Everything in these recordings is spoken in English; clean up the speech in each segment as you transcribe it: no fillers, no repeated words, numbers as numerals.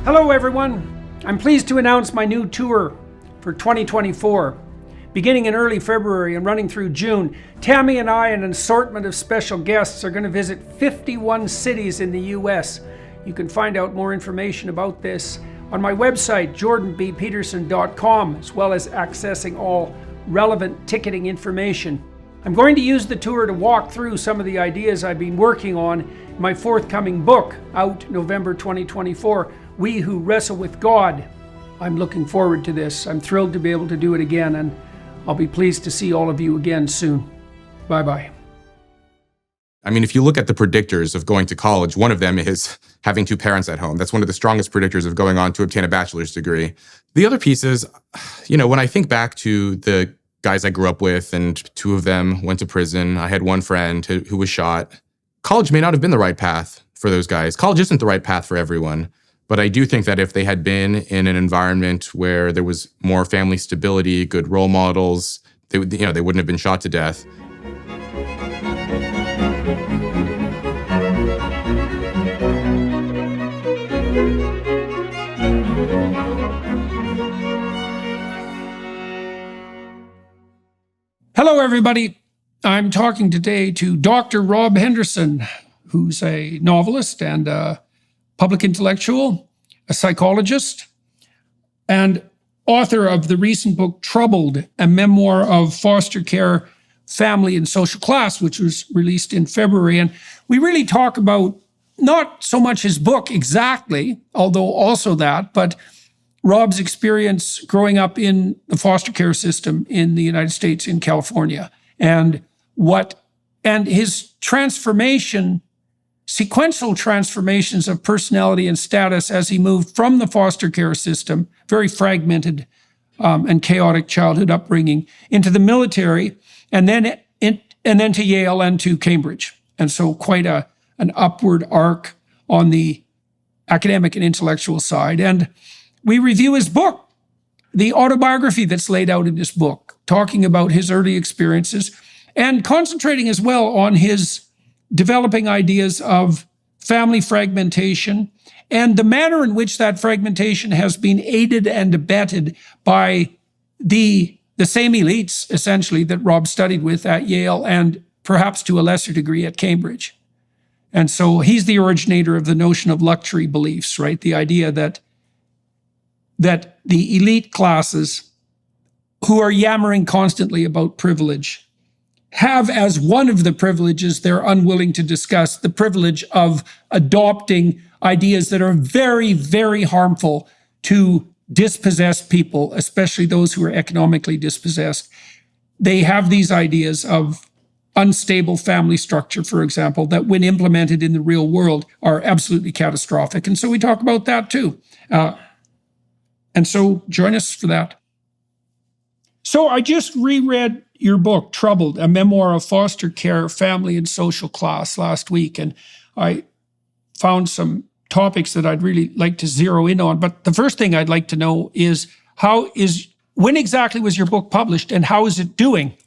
Hello everyone, I'm pleased to announce my new tour for 2024. Beginning in early February and running through June, Tammy and I and an assortment of special guests are going to visit 51 cities in the US. You can find out more information about this on my website, jordanbpeterson.com, as well as accessing all relevant ticketing information. I'm going to use the tour to walk through some of the ideas I've been working on in my forthcoming book, out November 2024, We Who Wrestle with God. I'm looking forward to this. I'm thrilled to be able to do it again, and I'll be pleased to see all of you again soon. Bye-bye. I mean, if you look at the predictors of going to college, one of them is having two parents at home. That's one of the strongest predictors of going on to obtain a bachelor's degree. The other piece is, when I think back to the guys I grew up with, and two of them went to prison. I had one friend who was shot. College may not have been the right path for those guys. College isn't the right path for everyone. But I do think that if they had been in an environment where there was more family stability, good role models, they wouldn't have been shot to death. Hello, everybody. I'm talking today to Dr. Rob Henderson, who's a novelist and a public intellectual, a psychologist, and author of the recent book, Troubled, a Memoir of Foster Care, Family and Social Class, which was released in February. And we really talk about not so much his book exactly, although also that, but Rob's experience growing up in the foster care system in the United States, in California, and his transformation, sequential transformations of personality and status as he moved from the foster care system, very fragmented and chaotic childhood upbringing, into the military, and then to Yale and to Cambridge. And so quite an upward arc on the academic and intellectual side. And we review his book, the autobiography that's laid out in this book, talking about his early experiences and concentrating as well on his developing ideas of family fragmentation and the manner in which that fragmentation has been aided and abetted by the same elites, essentially, that Rob studied with at Yale and perhaps to a lesser degree at Cambridge. And so he's the originator of the notion of luxury beliefs, right? The idea that the elite classes who are yammering constantly about privilege have as one of the privileges they're unwilling to discuss the privilege of adopting ideas that are very, very harmful to dispossessed people, especially those who are economically dispossessed. They have these ideas of unstable family structure, for example, that when implemented in the real world are absolutely catastrophic. And so we talk about that too. And so join us for that. So I just reread your book, Troubled, a Memoir of Foster Care, Family and Social Class, last week. And I found some topics that I'd really like to zero in on. But the first thing I'd like to know is when exactly was your book published and how is it doing?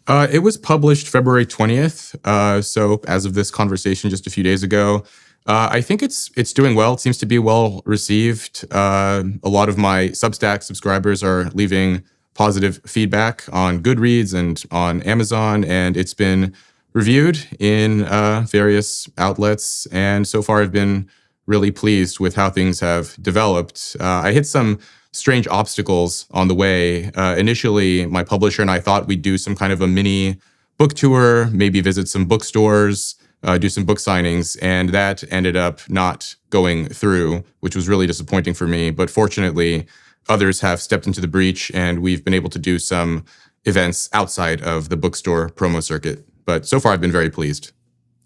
It was published February 20th. So as of this conversation just a few days ago, I think it's doing well. It seems to be well received. A lot of my Substack subscribers are leaving positive feedback on Goodreads and on Amazon, and it's been reviewed in various outlets. And so far, I've been really pleased with how things have developed. I hit some strange obstacles on the way. Initially, my publisher and I thought we'd do some kind of a mini book tour, maybe visit some bookstores, do some book signings, and that ended up not going through, which was really disappointing for me. But fortunately, others have stepped into the breach, and we've been able to do some events outside of the bookstore promo circuit. But so far, I've been very pleased.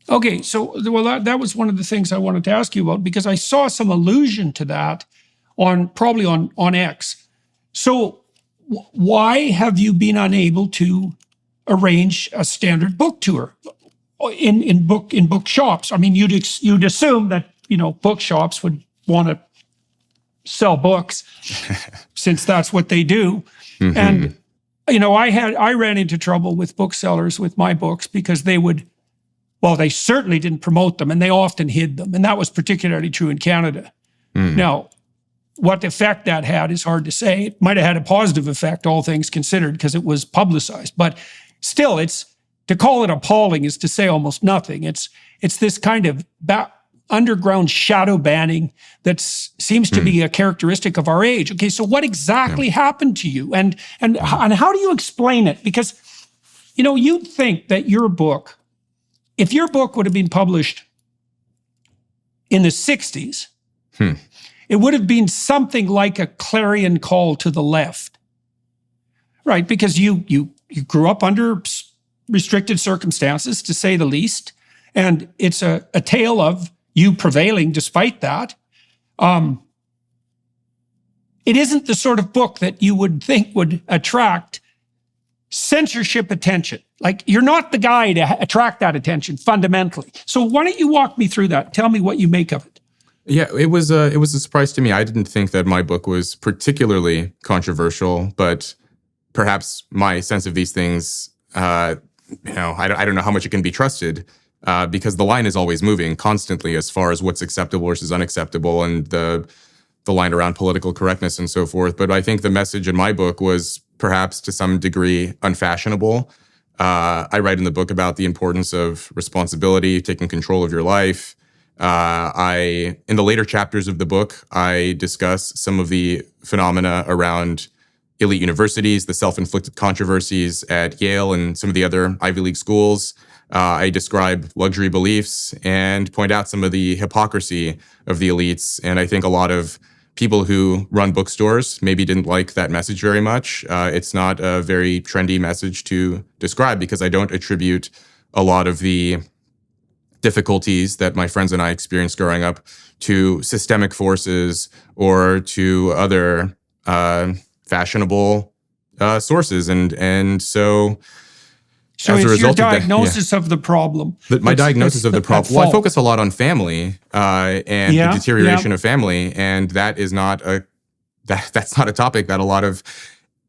Okay, so that was one of the things I wanted to ask you about, because I saw some allusion to that probably on X. So why have you been unable to arrange a standard book tour in book shops? I mean, you'd assume that bookshops would want to sell books since that's what they do. Mm-hmm. And I ran into trouble with booksellers with my books because they certainly didn't promote them, and they often hid them, and that was particularly true in Canada. Mm. Now, what effect that had is hard to say. It might have had a positive effect, all things considered, because it was publicized. But still, to call it appalling is to say almost nothing. It's this kind of underground shadow banning that seems to be a characteristic of our age. Okay, so what exactly happened to you, and how do you explain it? Because you'd think that if your book would have been published in the 60s, it would have been something like a clarion call to the left, right? Because you grew up under restricted circumstances, to say the least, and it's a tale of you prevailing despite that. It isn't the sort of book that you would think would attract censorship attention. Like, you're not the guy to attract that attention fundamentally. So why don't you walk me through that? Tell me what you make of it. Yeah, it was a surprise to me. I didn't think that my book was particularly controversial, but perhaps my sense of these things, I don't know how much it can be trusted, because the line is always moving constantly as far as what's acceptable versus unacceptable, and the line around political correctness and so forth. But I think the message in my book was perhaps to some degree unfashionable. I write in the book about the importance of responsibility, taking control of your life. In the later chapters of the book, I discuss some of the phenomena around elite universities, the self-inflicted controversies at Yale and some of the other Ivy League schools. I describe luxury beliefs and point out some of the hypocrisy of the elites. And I think a lot of people who run bookstores maybe didn't like that message very much. It's not a very trendy message to describe, because I don't attribute a lot of the difficulties that my friends and I experienced growing up to systemic forces or to other fashionable sources. And so as a it's your result diagnosis of the problem. My diagnosis of the problem. Well, I focus a lot on family and the deterioration of family, and that is that's not a topic that a lot of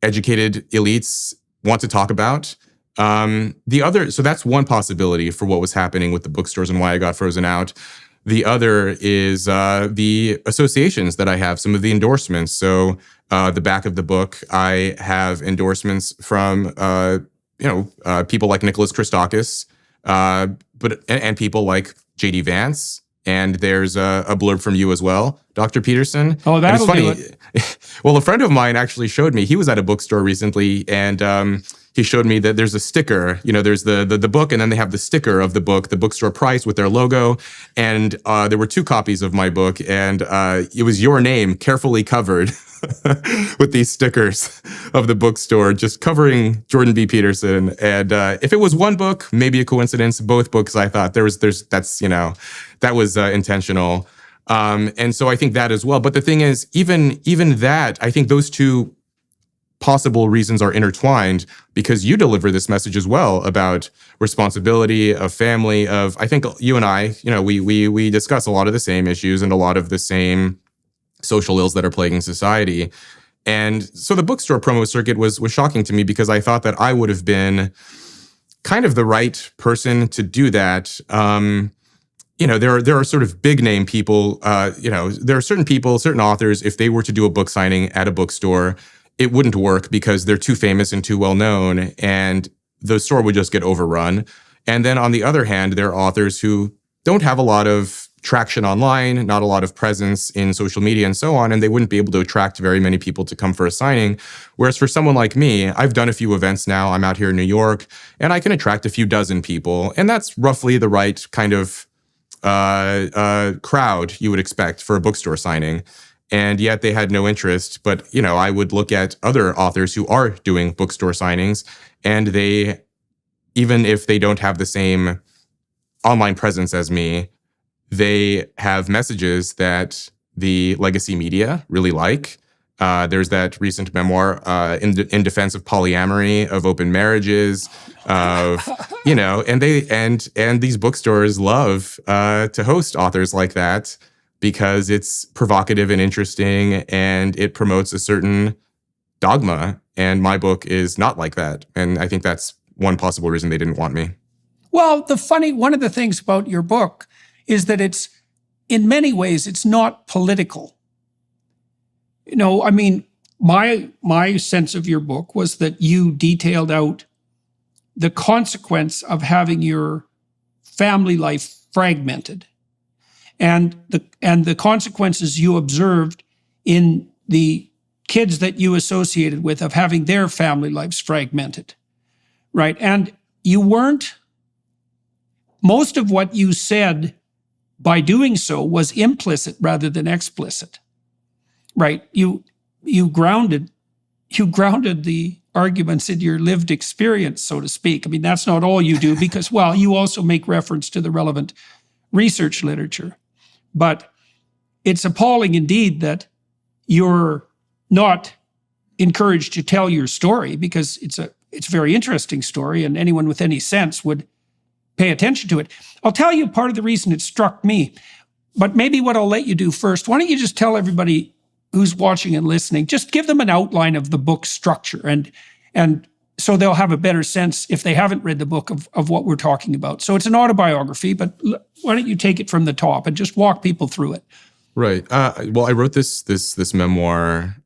educated elites want to talk about. So that's one possibility for what was happening with the bookstores and why I got frozen out. The other is the associations that I have, some of the endorsements. So the back of the book, I have endorsements from people like Nicholas Christakis, and people like J.D. Vance. And there's a blurb from you as well, Dr. Peterson. Oh, that'll do it. Well, a friend of mine actually showed me. He was at a bookstore recently, and he showed me that there's a sticker. There's the book, and then they have the sticker of the book, the bookstore price with their logo. And there were 2 copies of my book, and it was your name carefully covered with these stickers of the bookstore, just covering Jordan B. Peterson. And if it was one book, maybe a coincidence. Both books, I thought that was intentional. And so I think that as well. But the thing is, even that, I think those 2 possible reasons are intertwined, because you deliver this message as well about responsibility, of family, of, I think you and I, we discuss a lot of the same issues and a lot of the same social ills that are plaguing society. And so the bookstore promo circuit was shocking to me, because I thought that I would have been kind of the right person to do that. There are sort of big name people, there are certain people, certain authors, if they were to do a book signing at a bookstore, it wouldn't work because they're too famous and too well known, and the store would just get overrun. And then on the other hand, there are authors who don't have a lot of traction online, not a lot of presence in social media and so on, and they wouldn't be able to attract very many people to come for a signing. Whereas for someone like me, I've done a few events now. I'm out here in New York, and I can attract a few dozen people, and that's roughly the right kind of crowd you would expect for a bookstore signing. And yet they had no interest. But, I would look at other authors who are doing bookstore signings, and they, even if they don't have the same online presence as me, they have messages that the legacy media really like. There's that recent memoir in defense of polyamory, of open marriages, of and these bookstores love to host authors like that, because it's provocative and interesting, and it promotes a certain dogma. And my book is not like that, and I think that's one possible reason they didn't want me. Well, one of the things about your book is that in many ways, it's not political. No, I mean, my sense of your book was that you detailed out the consequence of having your family life fragmented, and the consequences you observed in the kids that you associated with of having their family lives fragmented, right? And you weren't, most of what you said by doing so was implicit rather than explicit, right? You grounded the arguments in your lived experience, so to speak. I mean, that's not all you do because, well, you also make reference to the relevant research literature. But it's appalling indeed that you're not encouraged to tell your story, because it's a very interesting story and anyone with any sense would pay attention to it. I'll tell you part of the reason it struck me, but maybe what I'll let you do first, why don't you just tell everybody who's watching and listening, just give them an outline of the book structure, and so they'll have a better sense, if they haven't read the book, of what we're talking about. So it's an autobiography, but why don't you take it from the top and just walk people through it? Right. Well, I wrote this memoir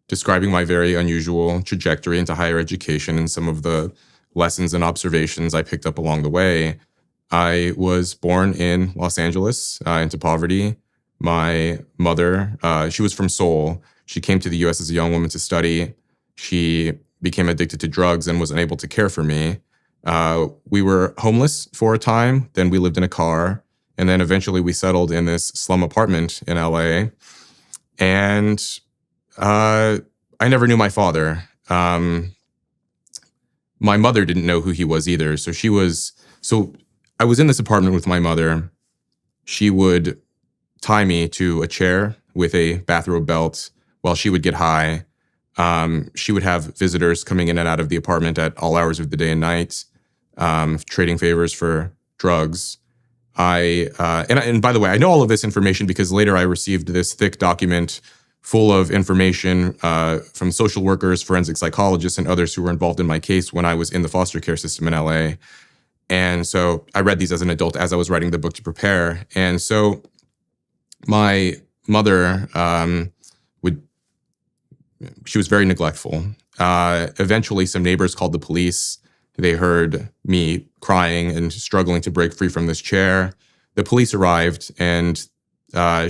describing my very unusual trajectory into higher education and some of the lessons and observations I picked up along the way. I was born in Los Angeles into poverty. My mother, she was from Seoul. She came to the U.S. as a young woman to study. She became addicted to drugs and was unable to care for me. We were homeless for a time. Then we lived in a car. And then eventually we settled in this slum apartment in LA. And I never knew my father. My mother didn't know who he was either. So I was in this apartment with my mother. She would tie me to a chair with a bathrobe belt while she would get high. She would have visitors coming in and out of the apartment at all hours of the day and night, trading favors for drugs. And by the way, I know all of this information because later I received this thick document full of information from social workers, forensic psychologists, and others who were involved in my case when I was in the foster care system in LA. And so I read these as an adult as I was writing the book to prepare. And so my mother she was very neglectful. Eventually, some neighbors called the police. They heard me crying and struggling to break free from this chair. The police arrived, and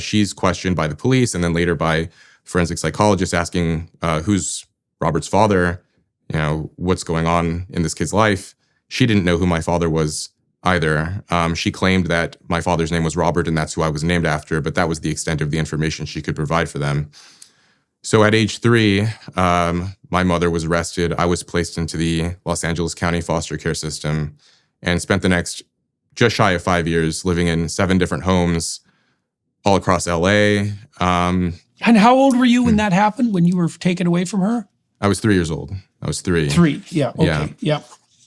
she's questioned by the police and then later by forensic psychologists asking who's Robert's father, what's going on in this kid's life. She didn't know who my father was either. She claimed that my father's name was Robert and that's who I was named after, but that was the extent of the information she could provide for them. So at age 3, my mother was arrested. I was placed into the Los Angeles County foster care system and spent the next just shy of 5 years living in 7 different homes all across LA. And how old were you when that happened, when you were taken away from her? I was 3 years old. I was 3. 3, yeah, okay, yeah.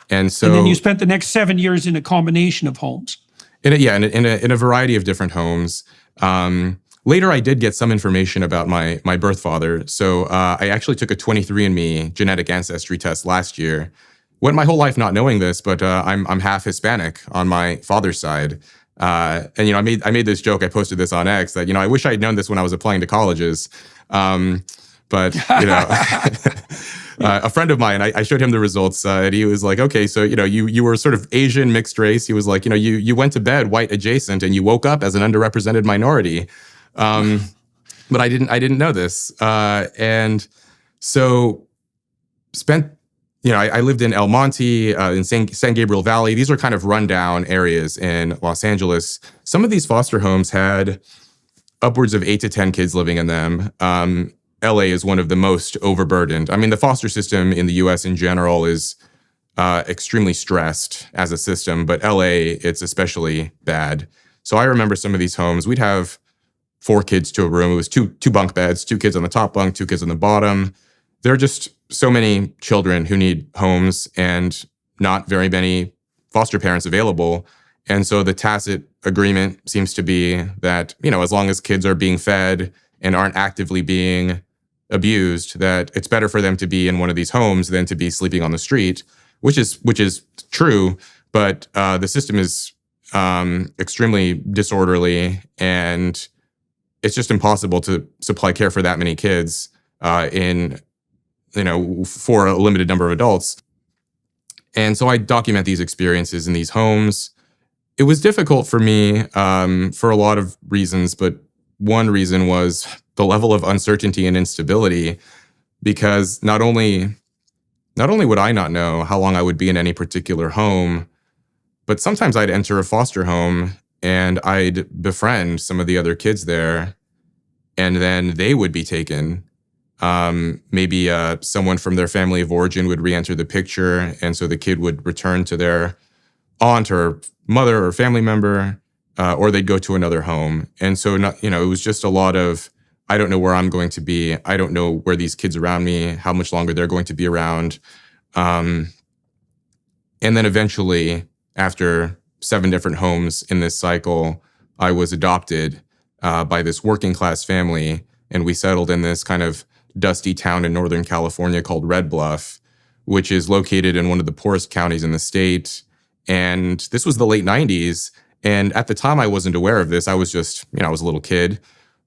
And then you spent the next 7 years in a combination of homes. In a variety of different homes. Later, I did get some information about my birth father. So I actually took a 23andMe genetic ancestry test last year. Went my whole life not knowing this, but I'm half Hispanic on my father's side. And I made this joke. I posted this on X that I wish I had known this when I was applying to colleges. But a friend of mine, I showed him the results, and he was like, "Okay, so you were sort of Asian mixed race." He was like, "You went to bed white adjacent, and you woke up as an underrepresented minority." But I didn't know this, and so spent. I lived in El Monte, in San Gabriel Valley. These are kind of rundown areas in Los Angeles. Some of these foster homes had upwards of 8 to 10 kids living in them. LA is one of the most overburdened. I mean, the foster system in the US in general is extremely stressed as a system, but LA, it's especially bad. So I remember some of these homes, we'd have 4 kids to a room. It was two bunk beds, 2 kids on the top bunk, 2 kids on the bottom. There are just so many children who need homes and not very many foster parents available. And so the tacit agreement seems to be that, as long as kids are being fed and aren't actively being abused, that it's better for them to be in one of these homes than to be sleeping on the street, which is true. But the system is extremely disorderly, and it's just impossible to supply care for that many kids for a limited number of adults. And so I document these experiences in these homes. It was difficult for me for a lot of reasons, but one reason was the level of uncertainty and instability, because not only would I not know how long I would be in any particular home, but sometimes I'd enter a foster home and I'd befriend some of the other kids there, and then they would be taken. Maybe someone from their family of origin would re-enter the picture, and so the kid would return to their aunt or mother or family member, or they'd go to another home. And so, it was just a lot of, I don't know where I'm going to be. I don't know where these kids around me, how much longer they're going to be around. And then eventually, after 7 different homes in this cycle, I was adopted by this working class family, and we settled in this kind of dusty town in Northern California called Red Bluff, which is located in one of the poorest counties in the state. And this was the late 90s. And at the time, I wasn't aware of this. I was just, I was a little kid.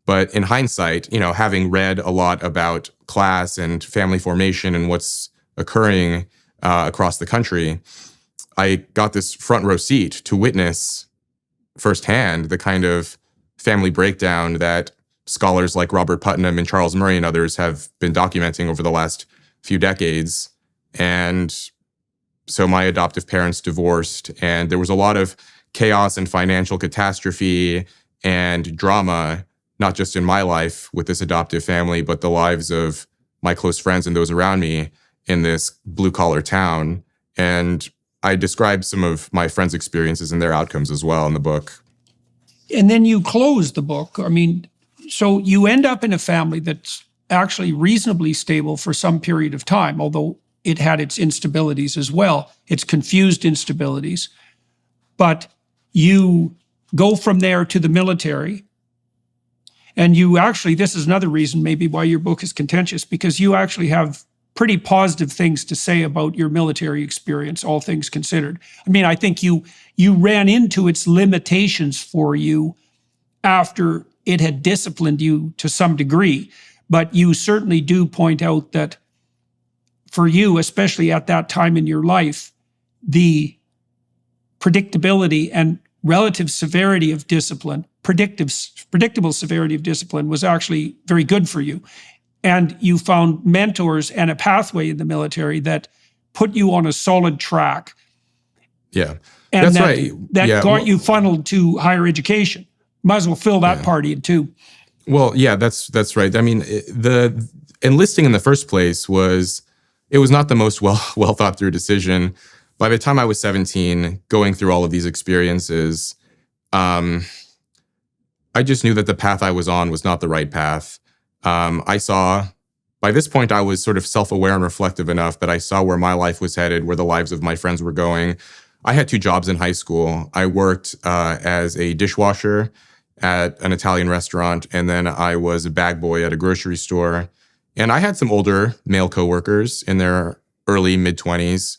But in hindsight, having read a lot about class and family formation and what's occurring across the country, I got this front row seat to witness firsthand the kind of family breakdown that scholars like Robert Putnam and Charles Murray and others have been documenting over the last few decades. And so my adoptive parents divorced, and there was a lot of chaos and financial catastrophe and drama, not just in my life with this adoptive family, but the lives of my close friends and those around me in this blue-collar town. And I describe some of my friends' experiences and their outcomes as well in the book. And then you close the book. So you end up in a family that's actually reasonably stable for some period of time, although it had its instabilities as well, its confused instabilities. But you go from there to the military. And you actually, this is another reason maybe why your book is contentious, because you actually have pretty positive things to say about your military experience, all things considered. I think you ran into its limitations for you after it had disciplined you to some degree. But you certainly do point out that for you, especially at that time in your life, the predictability and relative severity of discipline, predictable severity of discipline was actually very good for you. And you found mentors and a pathway in the military that put you on a solid track. Yeah, and that's right. That got you funneled to higher education. Might as well fill that party in too. Well, yeah, that's right. The enlisting in the first place was not the most well thought through decision. By the time I was 17, going through all of these experiences, I just knew that the path I was on was not the right path. I saw, by this point, I was sort of self-aware and reflective enough that I saw where my life was headed, where the lives of my friends were going. I had 2 jobs in high school. I worked as a dishwasher at an Italian restaurant, and then I was a bag boy at a grocery store. And I had some older male coworkers in their early, mid-20s,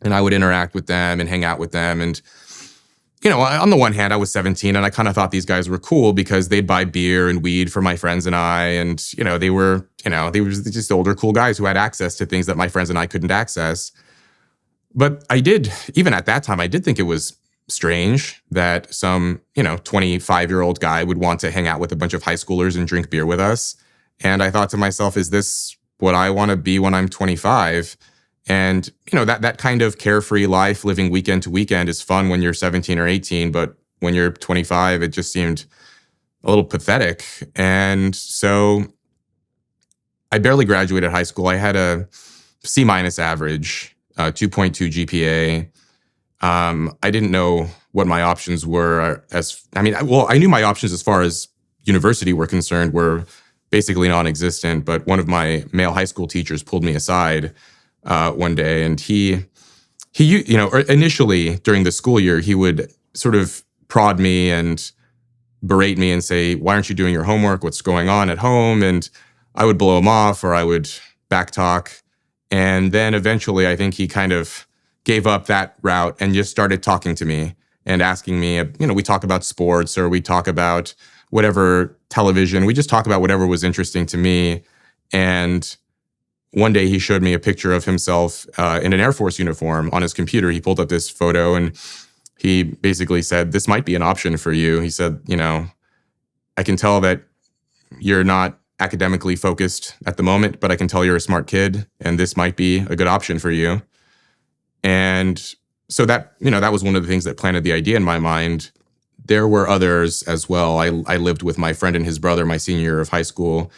and I would interact with them and hang out with them. And, on the one hand, I was 17, and I kind of thought these guys were cool because they'd buy beer and weed for my friends and I, and, they were just older, cool guys who had access to things that my friends and I couldn't access. But even at that time, I did think it was strange that some, 25-year-old guy would want to hang out with a bunch of high schoolers and drink beer with us. And I thought to myself, is this what I want to be when I'm 25? And, that kind of carefree life, living weekend to weekend, is fun when you're 17 or 18. But when you're 25, it just seemed a little pathetic. And so I barely graduated high school. I had a C- average, 2.2 GPA. I didn't know what my options were I knew my options as far as university were concerned were basically non-existent, but one of my male high school teachers pulled me aside one day, and he initially during the school year, he would sort of prod me and berate me and say, why aren't you doing your homework? What's going on at home? And I would blow him off, or I would backtalk. And then eventually, I think he kind of gave up that route and just started talking to me and asking me, we talk about sports, or we talk about whatever television. We just talk about whatever was interesting to me. And one day he showed me a picture of himself in an Air Force uniform on his computer. He pulled up this photo and he basically said, "This might be an option for you." He said, "I can tell that you're not academically focused at the moment, but I can tell you're a smart kid and this might be a good option for you." And so that was one of the things that planted the idea in my mind. There were others as well. I lived with my friend and his brother my senior year of high school,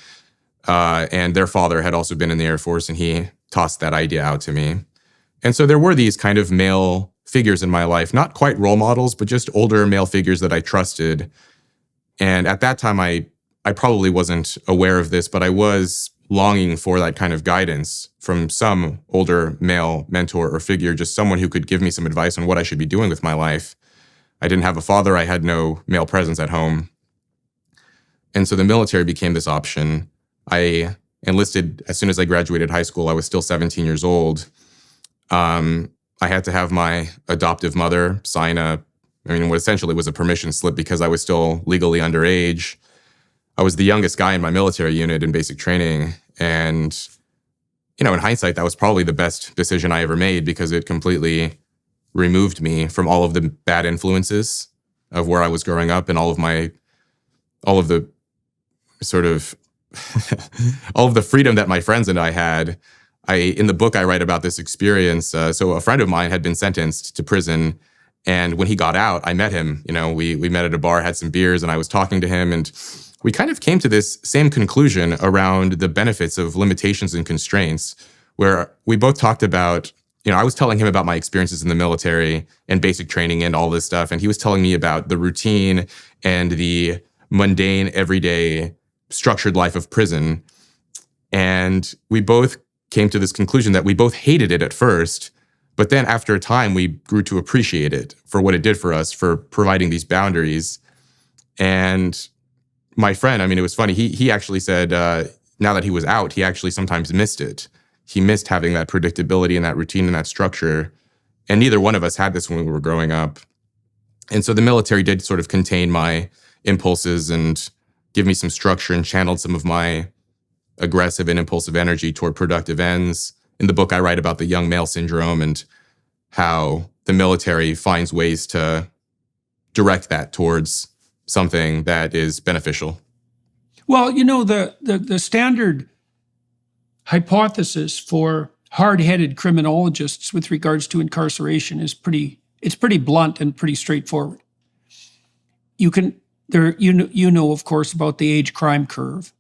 and their father had also been in the Air Force, and he tossed that idea out to me. And so there were these kind of male figures in my life, not quite role models, but just older male figures that I trusted. And at that time, I probably wasn't aware of this, but I was longing for that kind of guidance from some older male mentor or figure, just someone who could give me some advice on what I should be doing with my life. I didn't have a father. I had no male presence at home. And so the military became this option. I enlisted as soon as I graduated high school. I was still 17 years old. I had to have my adoptive mother sign what essentially was a permission slip because I was still legally underage. I was the youngest guy in my military unit in basic training. And, in hindsight, that was probably the best decision I ever made because it completely removed me from all of the bad influences of where I was growing up and all of the sort of, all of the freedom that my friends and I had. In the book, I write about this experience. So a friend of mine had been sentenced to prison. And when he got out, I met him. We met at a bar, had some beers, and I was talking to him. And we kind of came to this same conclusion around the benefits of limitations and constraints, where we both talked about, I was telling him about my experiences in the military and basic training and all this stuff. And he was telling me about the routine and the mundane, everyday, structured life of prison. And we both came to this conclusion that we both hated it at first, but then after a time, we grew to appreciate it for what it did for us, for providing these boundaries. And my friend, it was funny. He actually said, now that he was out, he actually sometimes missed it. He missed having that predictability and that routine and that structure. And neither one of us had this when we were growing up. And so the military did sort of contain my impulses and give me some structure and channeled some of my aggressive and impulsive energy toward productive ends. In the book, I write about the young male syndrome and how the military finds ways to direct that towards something that is beneficial. Well, the standard hypothesis for hard-headed criminologists with regards to incarceration is pretty blunt and pretty straightforward. Of course, about the age crime curve.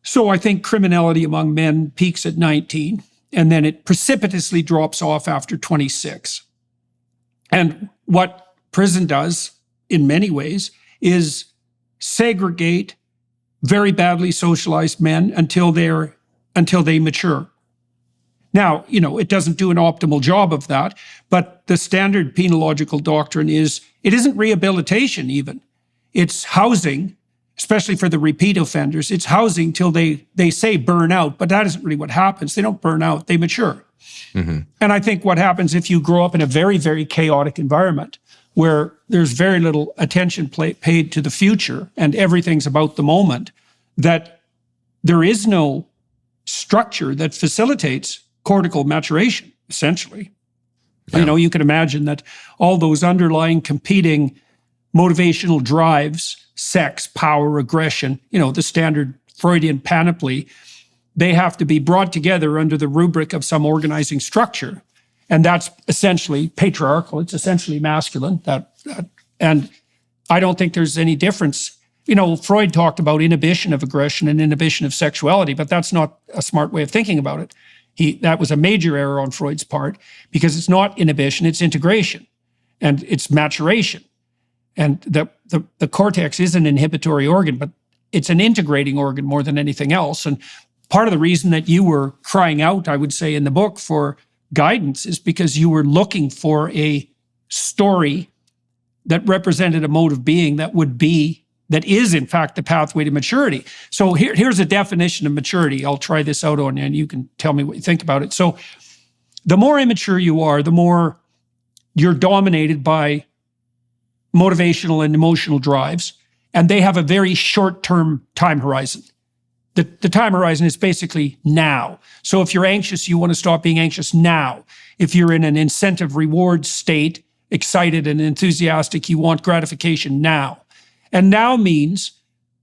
So I think criminality among men peaks at 19, and then it precipitously drops off after 26. And what prison does, in many ways, is segregate very badly socialized men until they mature. Now, it doesn't do an optimal job of that, but the standard penological doctrine is it isn't rehabilitation even. It's housing, especially for the repeat offenders. It's housing till they say burn out, but that isn't really what happens. They don't burn out, they mature. Mm-hmm. And I think what happens if you grow up in a very, very chaotic environment where there's very little attention paid to the future and everything's about the moment, that there is no structure that facilitates cortical maturation, essentially. Yeah. You can imagine that all those underlying competing motivational drives, sex, power, aggression, the standard Freudian panoply, they have to be brought together under the rubric of some organizing structure. And that's essentially patriarchal. It's essentially masculine. And I don't think there's any difference. Freud talked about inhibition of aggression and inhibition of sexuality, but that's not a smart way of thinking about it. That was a major error on Freud's part because it's not inhibition, it's integration and it's maturation. And the cortex is an inhibitory organ, but it's an integrating organ more than anything else. And part of the reason that you were crying out, I would say, in the book for guidance is because you were looking for a story that represented a mode of being that is in fact the pathway to maturity. So here's a definition of maturity. I'll try this out on you and you can tell me what you think about it. So the more immature you are, the more you're dominated by motivational and emotional drives. and they have a very short-term time horizon. The time horizon is basically now. So if you're anxious, you want to stop being anxious now. If you're in an incentive reward state, excited and enthusiastic, you want gratification now. And now means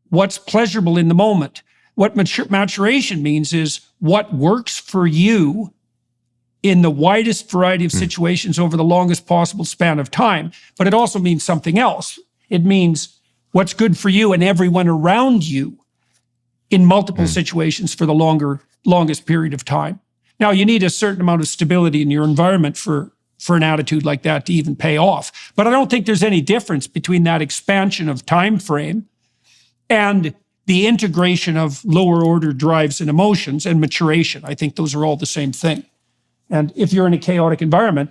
what's pleasurable in the moment. What maturation means is what works for you in the widest variety of situations over the longest possible span of time. But it also means something else. It means what's good for you and everyone around you in multiple situations for the longest period of time. Now, you need a certain amount of stability in your environment for an attitude like that to even pay off. But I don't think there's any difference between that expansion of time frame and the integration of lower order drives and emotions and maturation. I think those are all the same thing. And if you're in a chaotic environment,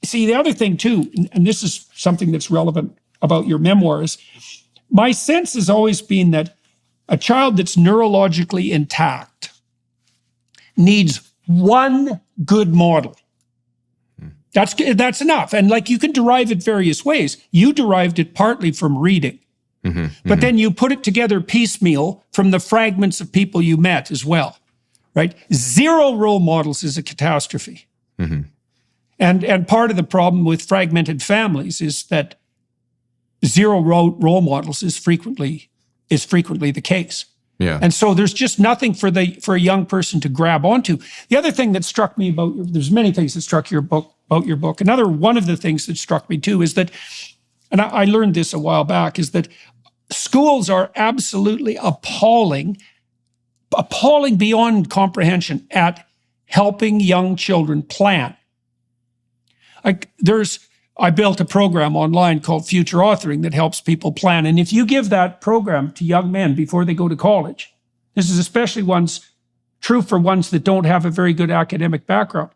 see, the other thing too, and this is something that's relevant about your memoirs, my sense has always been that a child that's neurologically intact needs one good model. That's enough. And like, you can derive it various ways. You derived it partly from reading, but then you put it together piecemeal from the fragments of people you met as well, right? Zero role models is a catastrophe. And part of the problem with fragmented families is that zero role models is frequently the case. Yeah. And so there's just nothing for a young person to grab onto. The other thing that struck me there's many things that struck about your book. Another one of the things that struck me too is that, and I learned this a while back, is that schools are absolutely appalling beyond comprehension at helping young children plan. I built a program online called Future Authoring that helps people plan. And if you give that program to young men before they go to college, this is especially true for ones that don't have a very good academic background.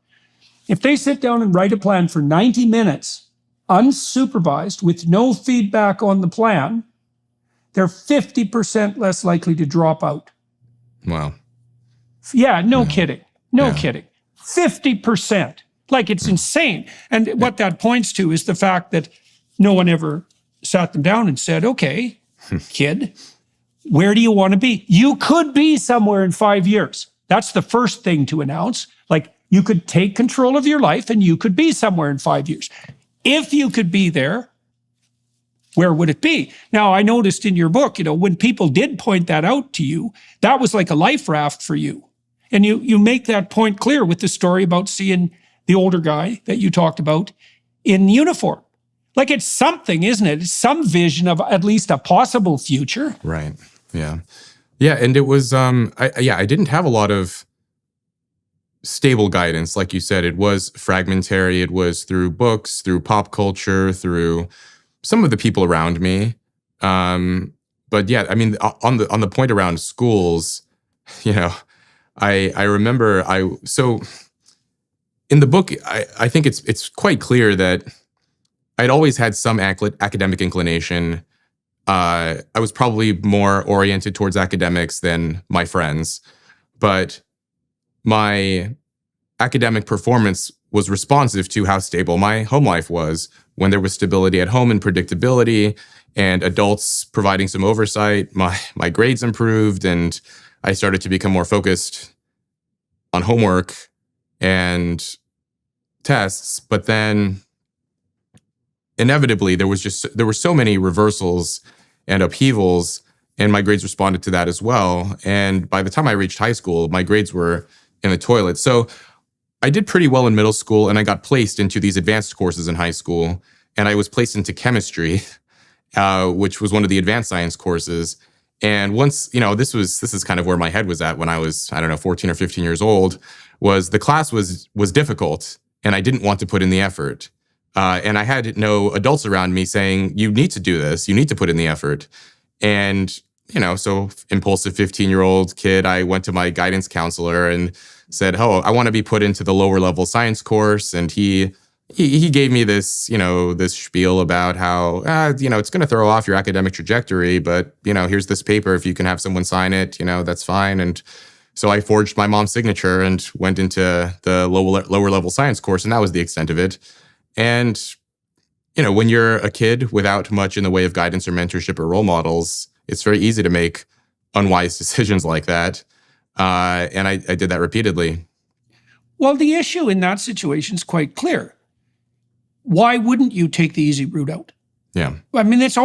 If they sit down and write a plan for 90 minutes, unsupervised, with no feedback on the plan, they're 50% less likely to drop out. Wow. Yeah, no kidding. No kidding. 50%. Like, it's insane. And what that points to is the fact that no one ever sat them down and said, okay, kid, where do you want to be? You could be somewhere in 5 years. That's the first thing to announce. Like, you could take control of your life and you could be somewhere in 5 years. If you could be there, where would it be? Now, I noticed in your book, when people did point that out to you, that was like a life raft for you. And you make that point clear with the story about seeing the older guy that you talked about in uniform. Like, it's something, isn't it? It's some vision of at least a possible future. Right. Yeah. Yeah. And it was, I didn't have a lot of stable guidance. Like you said, it was fragmentary. It was through books, through pop culture, through some of the people around me. But yeah, I mean, on the point around schools, I remember so in the book, I think it's quite clear that I'd always had some academic inclination. I was probably more oriented towards academics than my friends, but my academic performance was responsive to how stable my home life was. When there was stability at home and predictability and adults providing some oversight, my grades improved and I started to become more focused on homework and tests. But then inevitably there were so many reversals and upheavals, and my grades responded to that as well. And by the time I reached high school, my grades were in the toilet. So I did pretty well in middle school, and I got placed into these advanced courses in high school. And I was placed into chemistry, which was one of the advanced science courses. And once, this is kind of where my head was at when I was, 14 or 15 years old, was the class was difficult, and I didn't want to put in the effort. And I had no adults around me saying, you need to do this, you need to put in the effort. And, so impulsive 15-year-old kid, I went to my guidance counselor and said, oh, I want to be put into the lower level science course. And he gave me this, this spiel about how, it's going to throw off your academic trajectory, but, here's this paper. If you can have someone sign it, that's fine. And so I forged my mom's signature and went into the lower level science course. And that was the extent of it. And, when you're a kid without much in the way of guidance or mentorship or role models, it's very easy to make unwise decisions like that. And I did that repeatedly. Well, the issue in that situation is quite clear. Why wouldn't you take the easy route out? Yeah. I mean, it's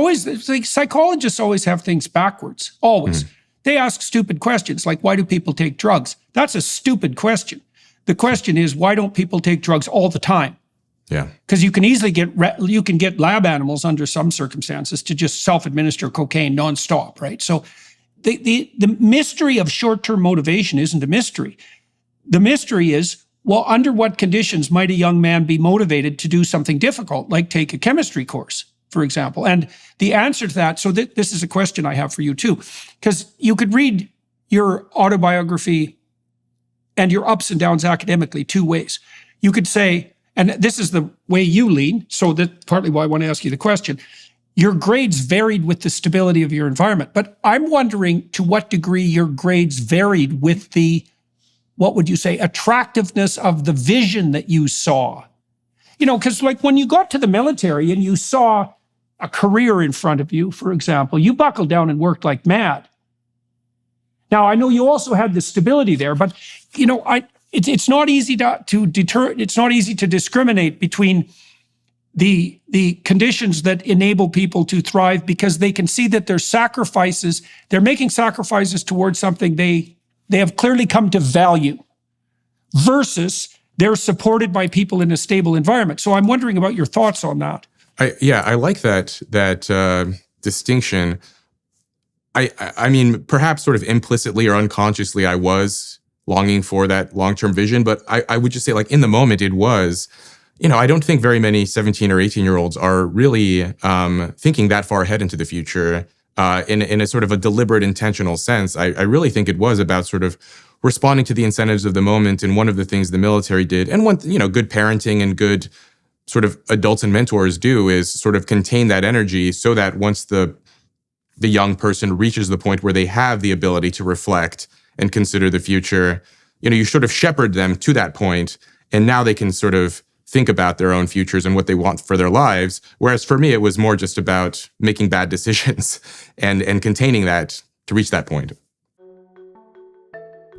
like psychologists always have things backwards, always. They ask stupid questions like, why do people take drugs? That's a stupid question. The question is, why don't people take drugs all the time? Yeah. Because you can easily get lab animals under some circumstances to just self-administer cocaine nonstop, right? So the mystery of short-term motivation isn't a mystery. The mystery is, well, under what conditions might a young man be motivated to do something difficult, like take a chemistry course, for example? And the answer to that, so this is a question I have for you too, because you could read your autobiography and your ups and downs academically two ways. You could say, and this is the way you lean, so that's partly why I want to ask you the question, your grades varied with the stability of your environment. But I'm wondering to what degree your grades varied with the, what would you say, attractiveness of the vision that you saw. Because like when you got to the military and you saw a career in front of you, for example, you buckled down and worked like mad. Now, I know you also had the stability there, but it's not easy it's not easy to discriminate between the conditions that enable people to thrive, because they can see that they're making sacrifices towards something they have clearly come to value, versus they're supported by people in a stable environment. So I'm wondering about your thoughts on that. I like that distinction. I mean, perhaps sort of implicitly or unconsciously, I was longing for that long-term vision, but I would just say, like, in the moment, it was, I don't think very many 17 or 18-year-olds are really thinking that far ahead into the future in a sort of a deliberate, intentional sense. I really think it was about sort of responding to the incentives of the moment. And one of the things the military did, and one, good parenting and good sort of adults and mentors do, is sort of contain that energy so that once the young person reaches the point where they have the ability to reflect and consider the future, you sort of shepherd them to that point, and now they can sort of think about their own futures and what they want for their lives. Whereas for me, it was more just about making bad decisions and containing that to reach that point.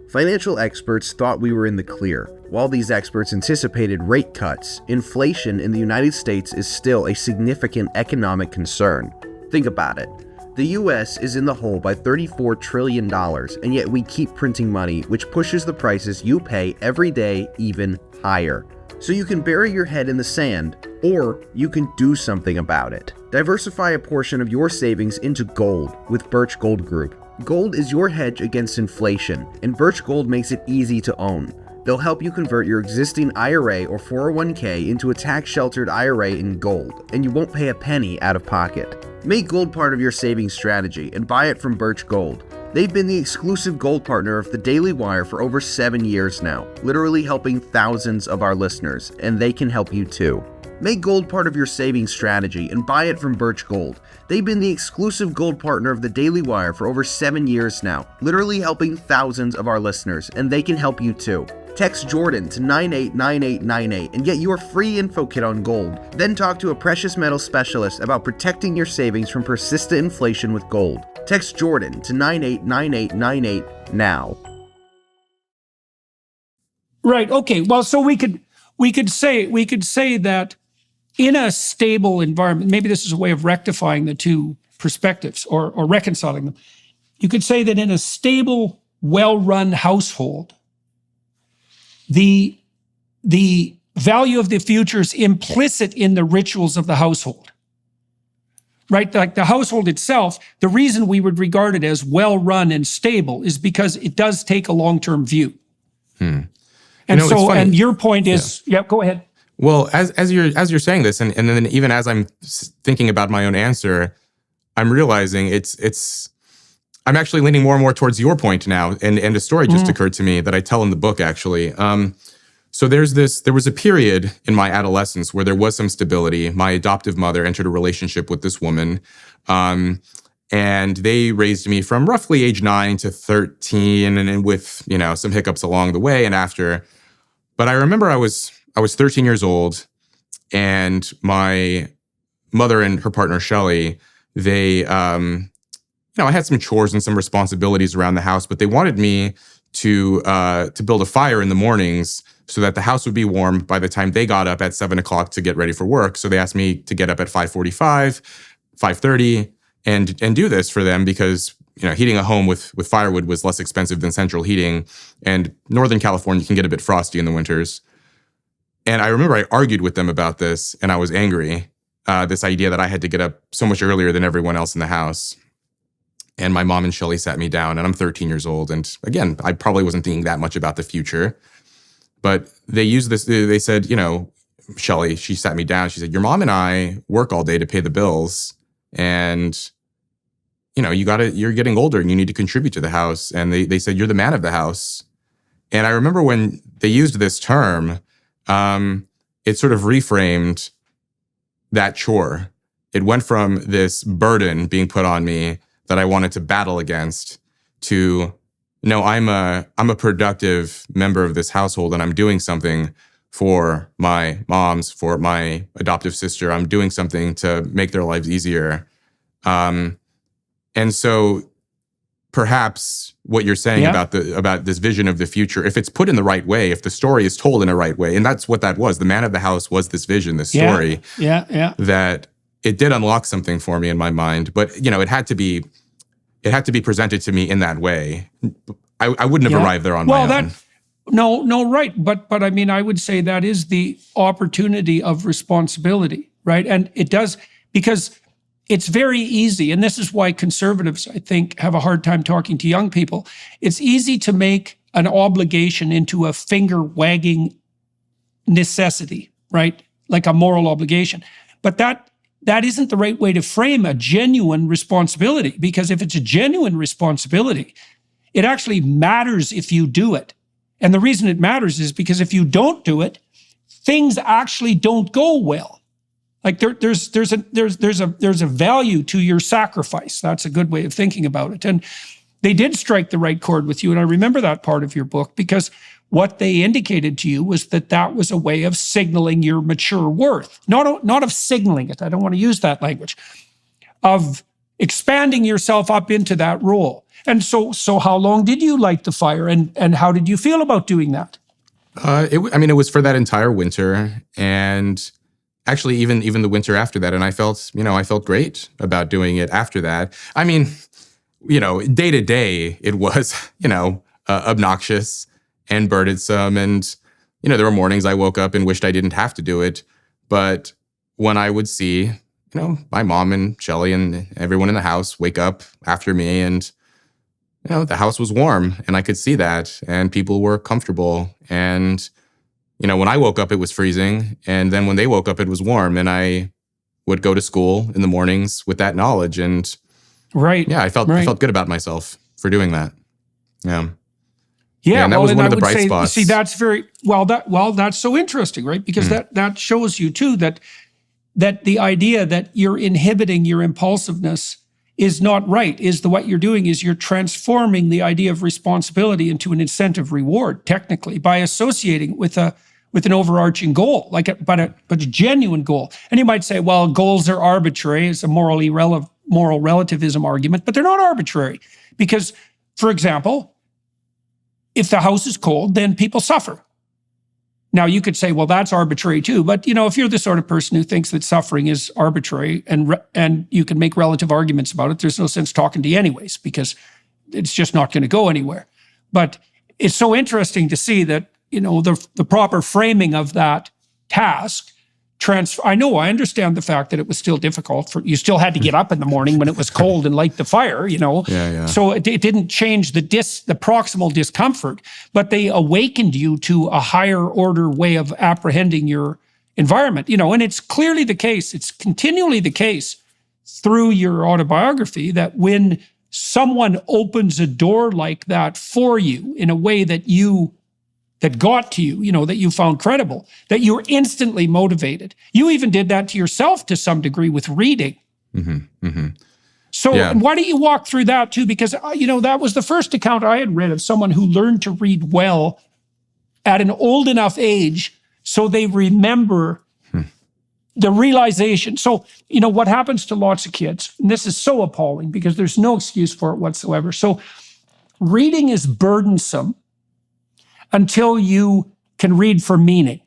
Financial experts thought we were in the clear. While these experts anticipated rate cuts, inflation in the United States is still a significant economic concern. Think about it. The US is in the hole by $34 trillion, and yet we keep printing money, which pushes the prices you pay every day even higher. So you can bury your head in the sand, or you can do something about it. Diversify a portion of your savings into gold with Birch Gold Group. Gold is your hedge against inflation, and Birch Gold makes it easy to own. They'll help you convert your existing IRA or 401k into a tax-sheltered IRA in gold, and you won't pay a penny out of pocket. Make gold part of your savings strategy and buy it from Birch Gold. They've been the exclusive gold partner of the Daily Wire for over 7 years now, literally helping thousands of our listeners, and they can help you too. Make gold part of your savings strategy and buy it from Birch Gold. They've been the exclusive gold partner of the Daily Wire for over 7 years now, literally helping thousands of our listeners, and they can help you too. Text Jordan to 989898 and get your free info kit on gold. Then talk to a precious metal specialist about protecting your savings from persistent inflation with gold. Text Jordan to 989898 now. Right. Okay. Well, so we could say that in a stable environment, maybe this is a way of rectifying the two perspectives or reconciling them. You could say that in a stable, well-run household, the value of the future is implicit in the rituals of the household, right? Like the household itself, the reason we would regard it as well-run and stable is because it does take a long-term view. And and your point is, yeah, go ahead. Well, as you're saying this, and then even as I'm thinking about my own answer, I'm realizing I'm actually leaning more and more towards your point now, and a story just occurred to me that I tell in the book, actually. So there was a period in my adolescence where there was some stability. My adoptive mother entered a relationship with this woman, and they raised me from roughly age 9 to 13, and with some hiccups along the way and after. But I remember I was 13 years old, and my mother and her partner, Shelley, they, I had some chores and some responsibilities around the house, but they wanted me to build a fire in the mornings so that the house would be warm by the time they got up at 7 o'clock to get ready for work. So they asked me to get up at 5:45, 5:30, and do this for them because, heating a home with firewood was less expensive than central heating. And Northern California can get a bit frosty in the winters. And I remember I argued with them about this, and I was angry. This idea that I had to get up so much earlier than everyone else in the house. And my mom and Shelley sat me down, and I'm 13 years old. And again, I probably wasn't thinking that much about the future. But they used this, they said, Shelley, she sat me down. She said, your mom and I work all day to pay the bills. And, you're getting older and you need to contribute to the house. And they said, you're the man of the house. And I remember when they used this term, it sort of reframed that chore. It went from this burden being put on me that I wanted to battle against to, no, I'm a productive member of this household and I'm doing something for my moms, for my adoptive sister. I'm doing something to make their lives easier. And so perhaps what you're saying about this vision of the future, if it's put in the right way, if the story is told in a right way, and that's what that was. The man of the house was this vision, this story. That it did unlock something for me in my mind, but it had to be presented to me in that way. I wouldn't have arrived there on my own. No, right. But I mean, I would say that is the opportunity of responsibility, right? And it does, because it's very easy, and this is why conservatives, I think, have a hard time talking to young people. It's easy to make an obligation into a finger-wagging necessity, right? Like a moral obligation. But that isn't the right way to frame a genuine responsibility, because if it's a genuine responsibility, it actually matters if you do it. And the reason it matters is because if you don't do it, things actually don't go well. Like there's a value to your sacrifice. That's a good way of thinking about it. And they did strike the right chord with you. And I remember that part of your book, because what they indicated to you was that was a way of signaling your mature worth, not of signaling it. I don't want to use that language, of expanding yourself up into that role. And so how long did you light the fire, and how did you feel about doing that? It was for that entire winter, and actually even the winter after that. And I felt great about doing it after that. I mean, day to day, it was, obnoxious and burdensome. And, there were mornings I woke up and wished I didn't have to do it. But when I would see, my mom and Shelley and everyone in the house wake up after me, and, the house was warm and I could see that, and people were comfortable. And, when I woke up, it was freezing. And then when they woke up, it was warm. And I would go to school in the mornings with that knowledge. And I felt good about myself for doing that. And that was one of the bright spots. See, that's very that's so interesting, right? Because that shows you too that the idea that you're inhibiting your impulsiveness is not right. What you're doing is you're transforming the idea of responsibility into an incentive reward, technically, by associating with an overarching goal, but a genuine goal. And you might say, well, goals are arbitrary. It's a moral relativism argument, but they're not arbitrary, because, for example, if the house is cold, then people suffer. Now, you could say, well, that's arbitrary too. But, if you're the sort of person who thinks that suffering is arbitrary and you can make relative arguments about it, there's no sense talking to you anyways, because it's just not going to go anywhere. But it's so interesting to see that, the proper framing of that task I understand the fact that it was still difficult. You still had to get up in the morning when it was cold and light the fire, So it didn't change the proximal discomfort, but they awakened you to a higher order way of apprehending your environment, and it's clearly the case. It's continually the case through your autobiography that when someone opens a door like that for you in a way that got to you, that you found credible, that you're instantly motivated. You even did that to yourself to some degree with reading. Mm-hmm, mm-hmm. So why don't you walk through that too? Because, that was the first account I had read of someone who learned to read well at an old enough age so they remember the realization. So, what happens to lots of kids, and this is so appalling because there's no excuse for it whatsoever. So reading is burdensome until you can read for meaning,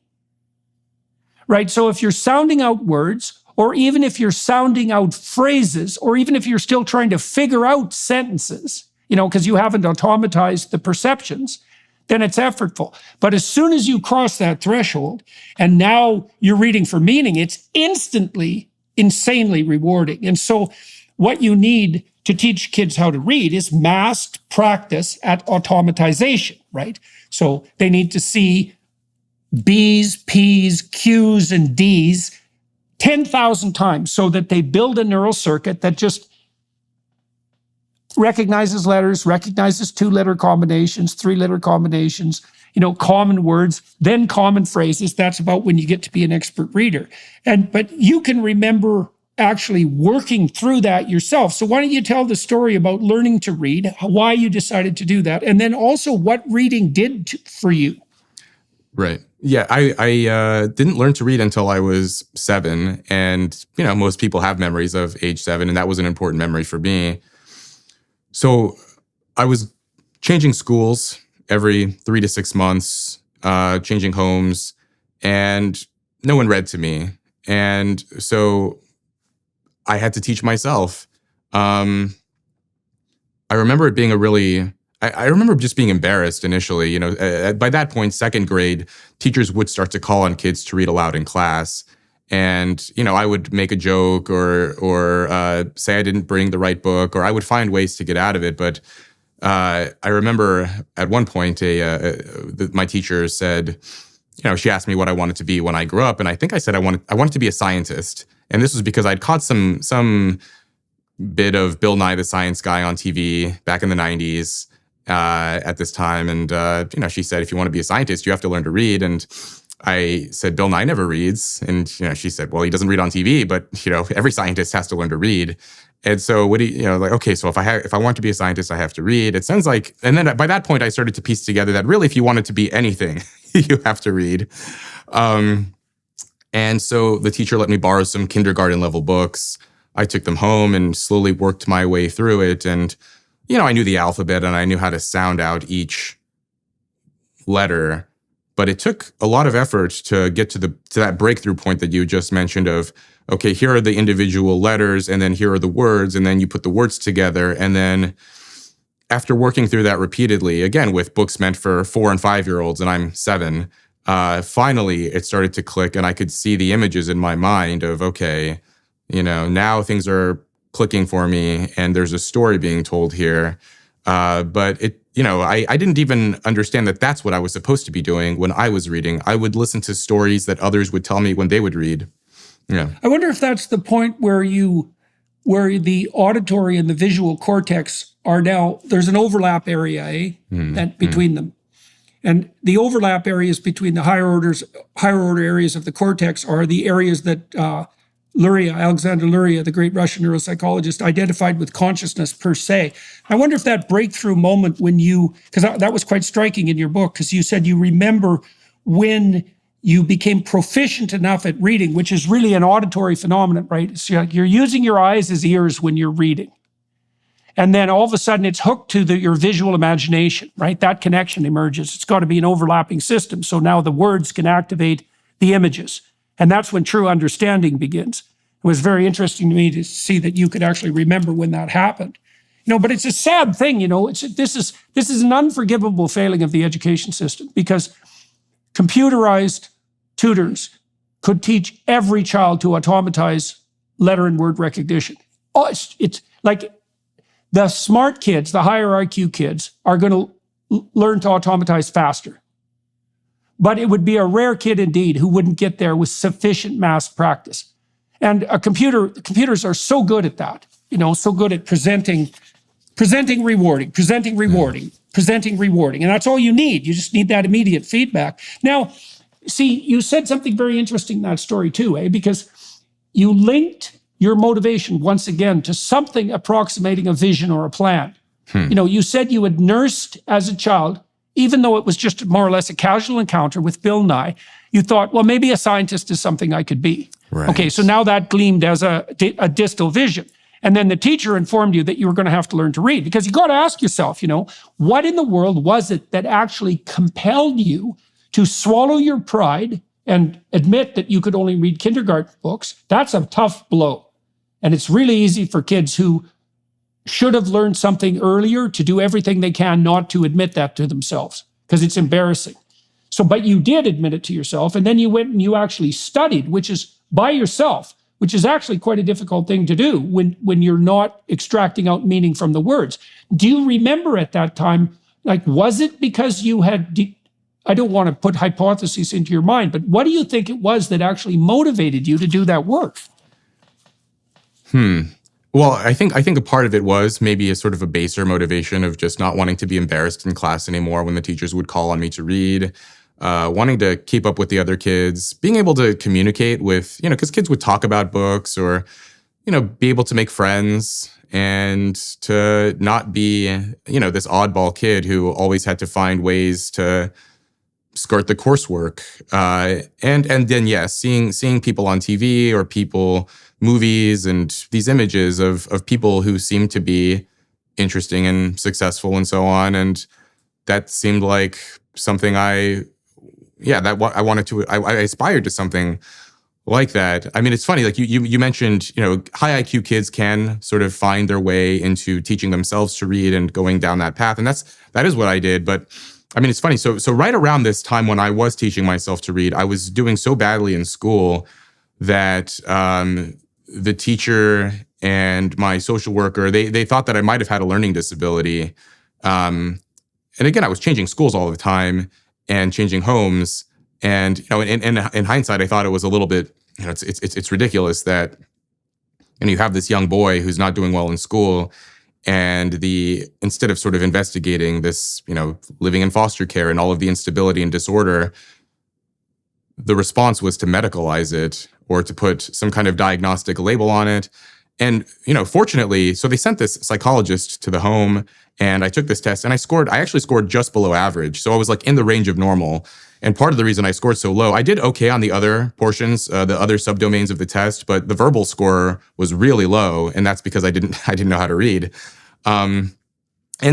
right? So if you're sounding out words, or even if you're sounding out phrases, or even if you're still trying to figure out sentences, because you haven't automatized the perceptions, then it's effortful. But as soon as you cross that threshold, and now you're reading for meaning, it's instantly, insanely rewarding. And so what you need to teach kids how to read is massed practice at automatization, right? So they need to see B's, P's, Q's, and D's 10,000 times so that they build a neural circuit that just recognizes letters, recognizes 2-letter combinations, 3-letter combinations, common words, then common phrases. That's about when you get to be an expert reader. But you can remember actually working through that yourself. So why don't you tell the story about learning to read, why you decided to do that, and then also what reading did for you. Right. Yeah, I didn't learn to read until I was 7. And, most people have memories of age 7, and that was an important memory for me. So I was changing schools every 3 to 6 months, changing homes, and no one read to me. And so I had to teach myself. I remember it being I remember just being embarrassed initially. By that point, 2nd grade, teachers would start to call on kids to read aloud in class. And, I would make a joke or say I didn't bring the right book, or I would find ways to get out of it. But I remember at one point, my teacher said, she asked me what I wanted to be when I grew up. And I think I said I wanted to be a scientist. And this was because I'd caught some bit of Bill Nye the Science Guy on TV back in the 90s at this time. And, she said, if you want to be a scientist, you have to learn to read. And I said, Bill Nye never reads. And, she said, well, he doesn't read on TV, but, every scientist has to learn to read. And so okay, so if I want to be a scientist, I have to read. It sounds like, and then by that point, I started to piece together that really, if you wanted to be anything, you have to read. And so the teacher let me borrow some kindergarten level books. I took them home and slowly worked my way through it. And, I knew the alphabet and I knew how to sound out each letter. But it took a lot of effort to get to that breakthrough point that you just mentioned of, okay, here are the individual letters, and then here are the words, and then you put the words together. And then after working through that repeatedly, again, with books meant for 4 and 5-year-olds, and I'm 7, finally it started to click, and I could see the images in my mind of, okay, now things are clicking for me, and there's a story being told here. But I didn't even understand that that's what I was supposed to be doing when I was reading. I would listen to stories that others would tell me when they would read. Yeah. I wonder if that's the point where the auditory and the visual cortex are now, there's an overlap area, between them. And the overlap areas between the higher order areas of the cortex are the areas that Alexander Luria, the great Russian neuropsychologist, identified with consciousness per se. I wonder if that breakthrough moment because that was quite striking in your book, because you said you remember when you became proficient enough at reading, which is really an auditory phenomenon, right? So you're using your eyes as ears when you're reading. And then all of a sudden it's hooked to your visual imagination, right? That connection emerges. It's got to be an overlapping system. So now the words can activate the images. And that's when true understanding begins. It was very interesting to me to see that you could actually remember when that happened. But it's a sad thing, this is an unforgivable failing of the education system, because computerized tutors could teach every child to automatize letter and word recognition. Oh, it's like the smart kids, the higher IQ kids, are going to learn to automatize faster. But it would be a rare kid indeed who wouldn't get there with sufficient mass practice. And computers are so good at that, so good at presenting rewarding. And that's all you need. You just need that immediate feedback. Now, see, you said something very interesting in that story too, because you linked your motivation once again to something approximating a vision or a plan. You said you had nursed as a child, even though it was just more or less a casual encounter with Bill Nye, you thought, well, maybe a scientist is something I could be. Right. Okay, so now that gleamed as a distal vision. And then the teacher informed you that you were going to have to learn to read, because you got to ask yourself, what in the world was it that actually compelled you to swallow your pride and admit that you could only read kindergarten books? That's a tough blow. And it's really easy for kids who should have learned something earlier to do everything they can not to admit that to themselves, because it's embarrassing. So, but you did admit it to yourself, and then you went and you actually studied, which is by yourself, which is actually quite a difficult thing to do when you're not extracting out meaning from the words. Do you remember at that time, was it because you had, I don't want to put hypotheses into your mind, but what do you think it was that actually motivated you to do that work? Well, I think a part of it was maybe a sort of a baser motivation of just not wanting to be embarrassed in class anymore when the teachers would call on me to read. Wanting to keep up with the other kids, being able to communicate with, because kids would talk about books or, be able to make friends and to not be, this oddball kid who always had to find ways to skirt the coursework. And then, yes, seeing people on TV or movies and these images of people who seem to be interesting and successful and so on. And that seemed like something I aspired to something like that. I mean, it's funny, like you mentioned, high IQ kids can sort of find their way into teaching themselves to read and going down that path. And that is what I did. But I mean, it's funny. So right around this time when I was teaching myself to read, I was doing so badly in school that the teacher and my social worker, they thought that I might have had a learning disability. And again, I was changing schools all the time and changing homes. And, in hindsight, I thought it was a little bit, it's ridiculous that, you have this young boy who's not doing well in school, and instead of sort of investigating this, living in foster care and all of the instability and disorder, the response was to medicalize it or to put some kind of diagnostic label on it. And, fortunately, so they sent this psychologist to the home, and I took this test and I actually scored just below average. So I was in the range of normal. And part of the reason I scored so low, I did okay on the other portions, the other subdomains of the test, but the verbal score was really low. And that's because I didn't know how to read. And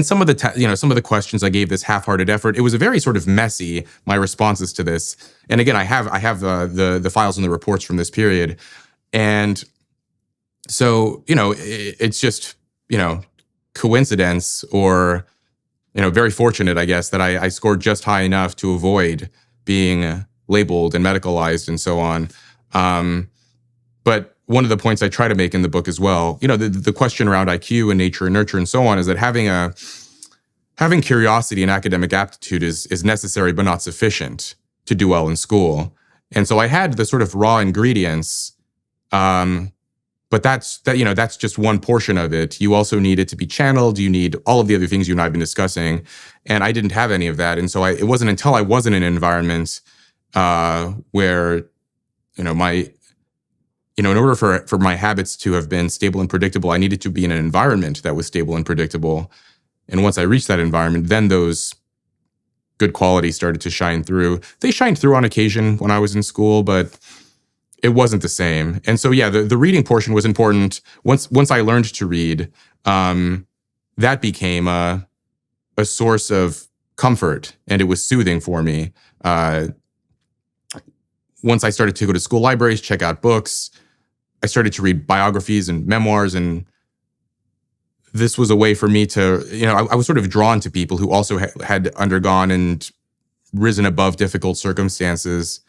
some of the questions I gave this half-hearted effort. It was a very sort of messy, my responses to this. And again, I have the files and the reports from this period. And so, it's just, coincidence or, very fortunate, I guess, that I scored just high enough to avoid being labeled and medicalized and so on. But one of the points I try to make in the book as well, the question around IQ and nature and nurture and so on is that having curiosity and academic aptitude is necessary but not sufficient to do well in school. And so I had the sort of raw ingredients, but that's just one portion of it. You also need it to be channeled. You need all of the other things you and I have been discussing. And I didn't have any of that. And so it wasn't until I was in an environment where, in order for my habits to have been stable and predictable, I needed to be in an environment that was stable and predictable. And once I reached that environment, then those good qualities started to shine through. They shined through on occasion when I was in school, but it wasn't the same. And so, yeah, the reading portion was important. Once I learned to read, that became a source of comfort, and it was soothing for me. Once I started to go to school libraries, check out books, I started to read biographies and memoirs, and this was a way for me to, I was sort of drawn to people who also had undergone and risen above difficult circumstances.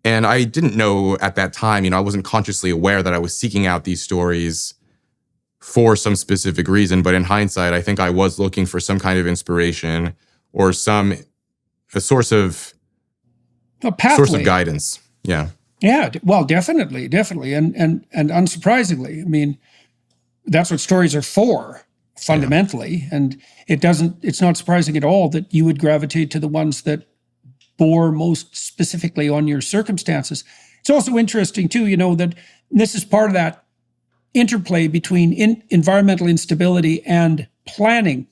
And I didn't know at that time, I wasn't consciously aware that I was seeking out these stories for some specific reason. But in hindsight, I think I was looking for some kind of inspiration or a source of guidance. Yeah. Yeah. Well, definitely. And unsurprisingly, I mean, that's what stories are for fundamentally. Yeah. And it's not surprising at all that you would gravitate to the ones that bore most specifically on your circumstances. It's also interesting too, that this is part of that interplay between environmental instability and planning.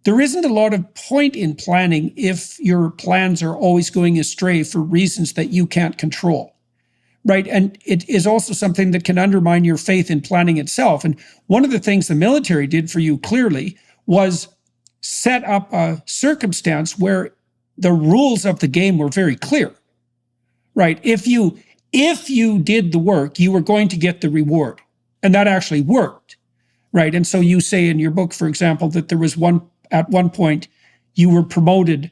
there isn't a lot of point in planning if your plans are always going astray for reasons that you can't control, right? And it is also something that can undermine your faith in planning itself. And one of the things the military did for you clearly was set up a circumstance where the rules of the game were very clear, right? If you did the work, you were going to get the reward. And that actually worked, right? And so you say in your book, for example, that there was at one point, you were promoted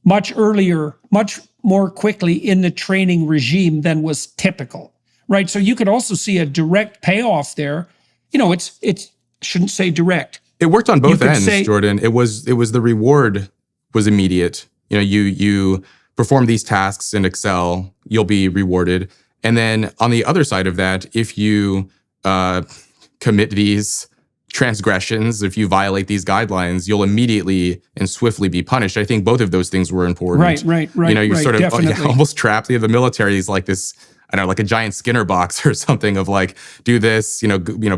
much earlier, much more quickly in the training regime than was typical, right? So you could also see a direct payoff there. It shouldn't say direct. It worked on both ends, Jordan. It was the reward was immediate. You perform these tasks in Excel, you'll be rewarded. And then on the other side of that, if you commit these transgressions, if you violate these guidelines, you'll immediately and swiftly be punished. I think both of those things were important. Right. You're sort of definitely. almost trapped. The military is like this, I don't know, like a giant Skinner box or something of like, do this,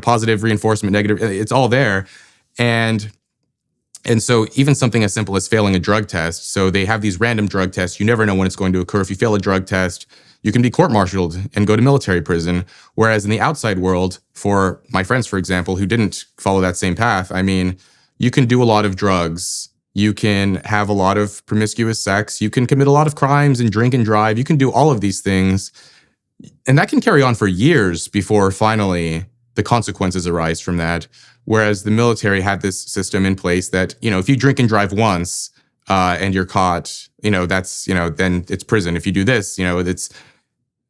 positive reinforcement, negative, it's all there. And so even something as simple as failing a drug test. So they have these random drug tests. You never know when it's going to occur. If you fail a drug test, you can be court-martialed and go to military prison. Whereas in the outside world, for my friends, for example, who didn't follow that same path, I mean, you can do a lot of drugs. You can have a lot of promiscuous sex. You can commit a lot of crimes and drink and drive. You can do all of these things. And that can carry on for years before finally the consequences arise from that. Whereas the military had this system in place that, if you drink and drive once and you're caught, that's, then it's prison. If you do this, it's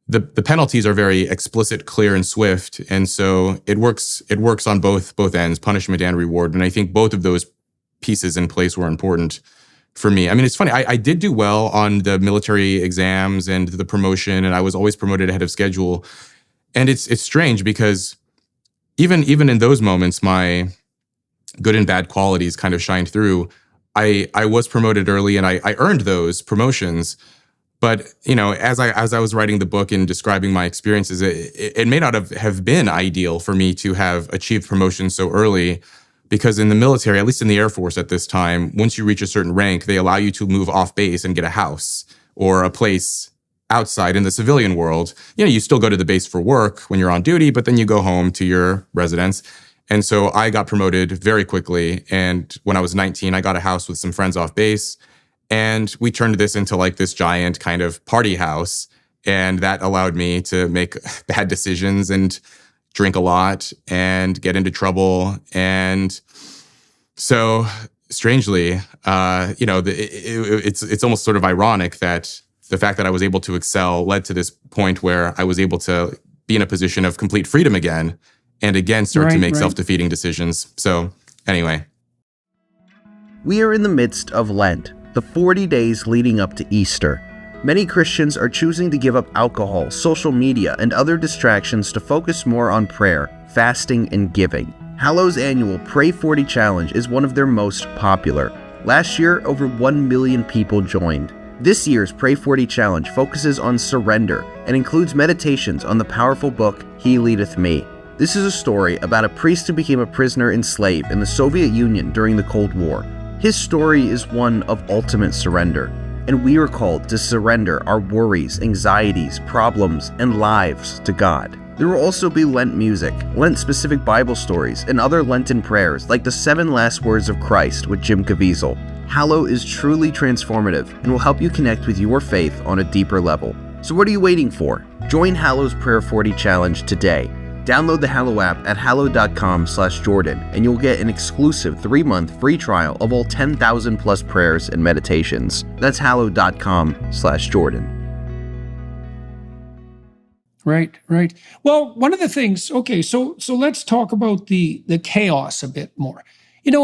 the penalties are very explicit, clear, and swift. And so it works on both ends, punishment and reward. And I think both of those pieces in place were important for me. I mean, it's funny. I did do well on the military exams and the promotion, and I was always promoted ahead of schedule. And it's strange because even in those moments, my good and bad qualities kind of shined through. I was promoted early, and I earned those promotions. But as I was writing the book and describing my experiences, it may not have been ideal for me to have achieved promotion so early, because in the military, at least in the Air Force at this time, once you reach a certain rank, they allow you to move off base and get a house or a place outside in the civilian world. You still go to the base for work when you're on duty, but then you go home to your residence. And so I got promoted very quickly. And when I was 19, I got a house with some friends off base. And we turned this into like this giant kind of party house. And that allowed me to make bad decisions and drink a lot and get into trouble. And so strangely, it's almost sort of ironic that the fact that I was able to excel led to this point where I was able to be in a position of complete freedom again and again start to make self-defeating decisions. So anyway. We are in the midst of Lent, the 40 days leading up to Easter. Many Christians are choosing to give up alcohol, social media, and other distractions to focus more on prayer, fasting, and giving. Hallow's annual Pray 40 Challenge is one of their most popular. Last year, over 1 million people joined. This year's Pray 40 Challenge focuses on surrender and includes meditations on the powerful book, He Leadeth Me. This is a story about a priest who became a prisoner and slave in the Soviet Union during the Cold War. His story is one of ultimate surrender, and we are called to surrender our worries, anxieties, problems, and lives to God. There will also be Lent music, Lent-specific Bible stories, and other Lenten prayers like the 7 Last Words of Christ with Jim Caviezel. Hallow is truly transformative and will help you connect with your faith on a deeper level. So what are you waiting for? Join Hallow's Prayer 40 Challenge today. Download the Hallow app at hallow.com/Jordan and you'll get an exclusive 3-month free trial of all 10,000 plus prayers and meditations. That's hallow.com/Jordan. Right. Well, one of the things, okay, so let's talk about the chaos a bit more.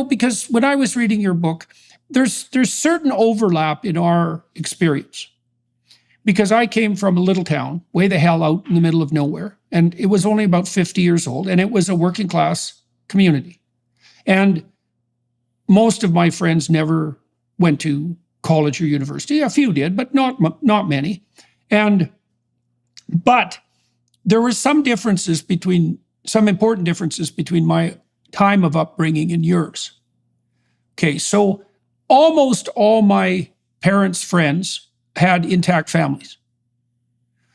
Because when I was reading your book, there's certain overlap in our experience. Because I came from a little town, way the hell out in the middle of nowhere, and it was only about 50 years old, and it was a working class community. And most of my friends never went to college or university. A few did, but not many. But there were some important differences between my time of upbringing and yours. Okay, so almost all my parents' friends had intact families.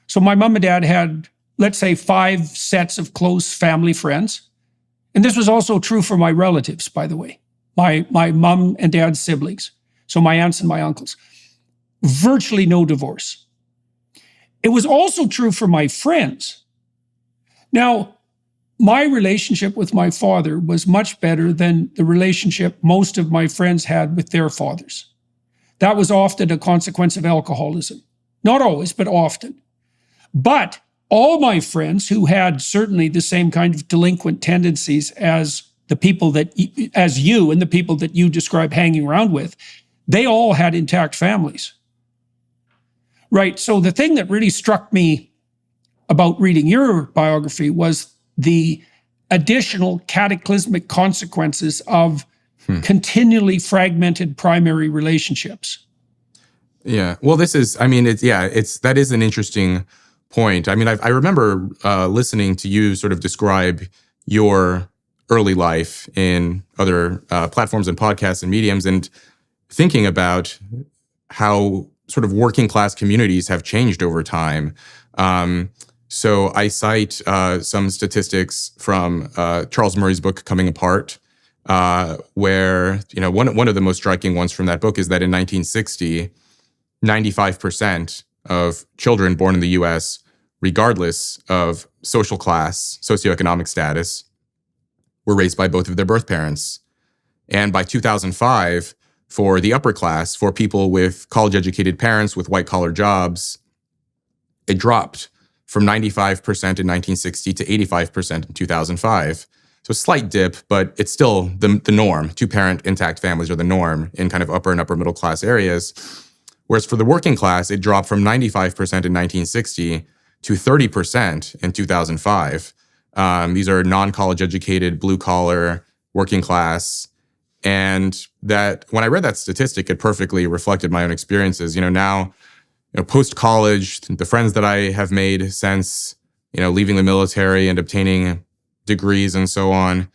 So my mom and dad had, let's say, 5 sets of close family friends. And this was also true for my relatives, by the way, my mom and dad's siblings. So my aunts and my uncles. Virtually no divorce. It was also true for my friends. Now, my relationship with my father was much better than the relationship most of my friends had with their fathers. That was often a consequence of alcoholism. Not always, but often. But all my friends who had certainly the same kind of delinquent tendencies as the people that, as you and the people that you describe hanging around with, they all had intact families. Right. So the thing that really struck me about reading your biography was the additional cataclysmic consequences of continually fragmented primary relationships. Yeah. Well, that is an interesting point. I mean, I remember listening to you sort of describe your early life in other platforms and podcasts and mediums, and thinking about how sort of working class communities have changed over time. So I cite some statistics from Charles Murray's book, Coming Apart, where, one of the most striking ones from that book is that in 1960, 95% of children born in the US, regardless of social class, socioeconomic status, were raised by both of their birth parents. And by 2005, for the upper class, for people with college-educated parents with white-collar jobs, it dropped from 95% in 1960 to 85% in 2005. So a slight dip, but it's still the norm. 2-parent intact families are the norm in kind of upper and upper middle class areas. Whereas for the working class, it dropped from 95% in 1960 to 30% in 2005. These are non-college educated, blue-collar, working class. And that when I read that statistic, it perfectly reflected my own experiences. Now, post-college, the friends that I have made since, leaving the military and obtaining degrees and so on,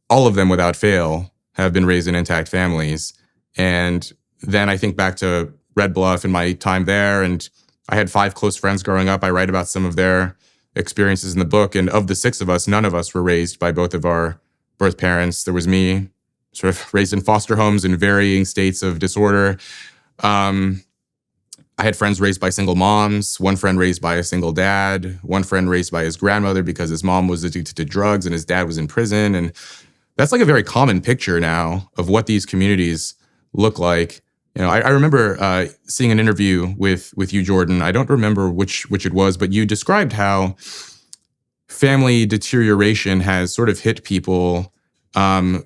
all of them without fail have been raised in intact families. And then I think back to Red Bluff and my time there, and I had 5 close friends growing up. I write about some of their experiences in the book. And of the 6 of us, none of us were raised by both of our birth parents. There was me, sort of raised in foster homes in varying states of disorder. I had friends raised by single moms, one friend raised by a single dad, one friend raised by his grandmother because his mom was addicted to drugs and his dad was in prison. And that's like a very common picture now of what these communities look like. I remember seeing an interview with you, Jordan. I don't remember which it was, but you described how family deterioration has sort of hit people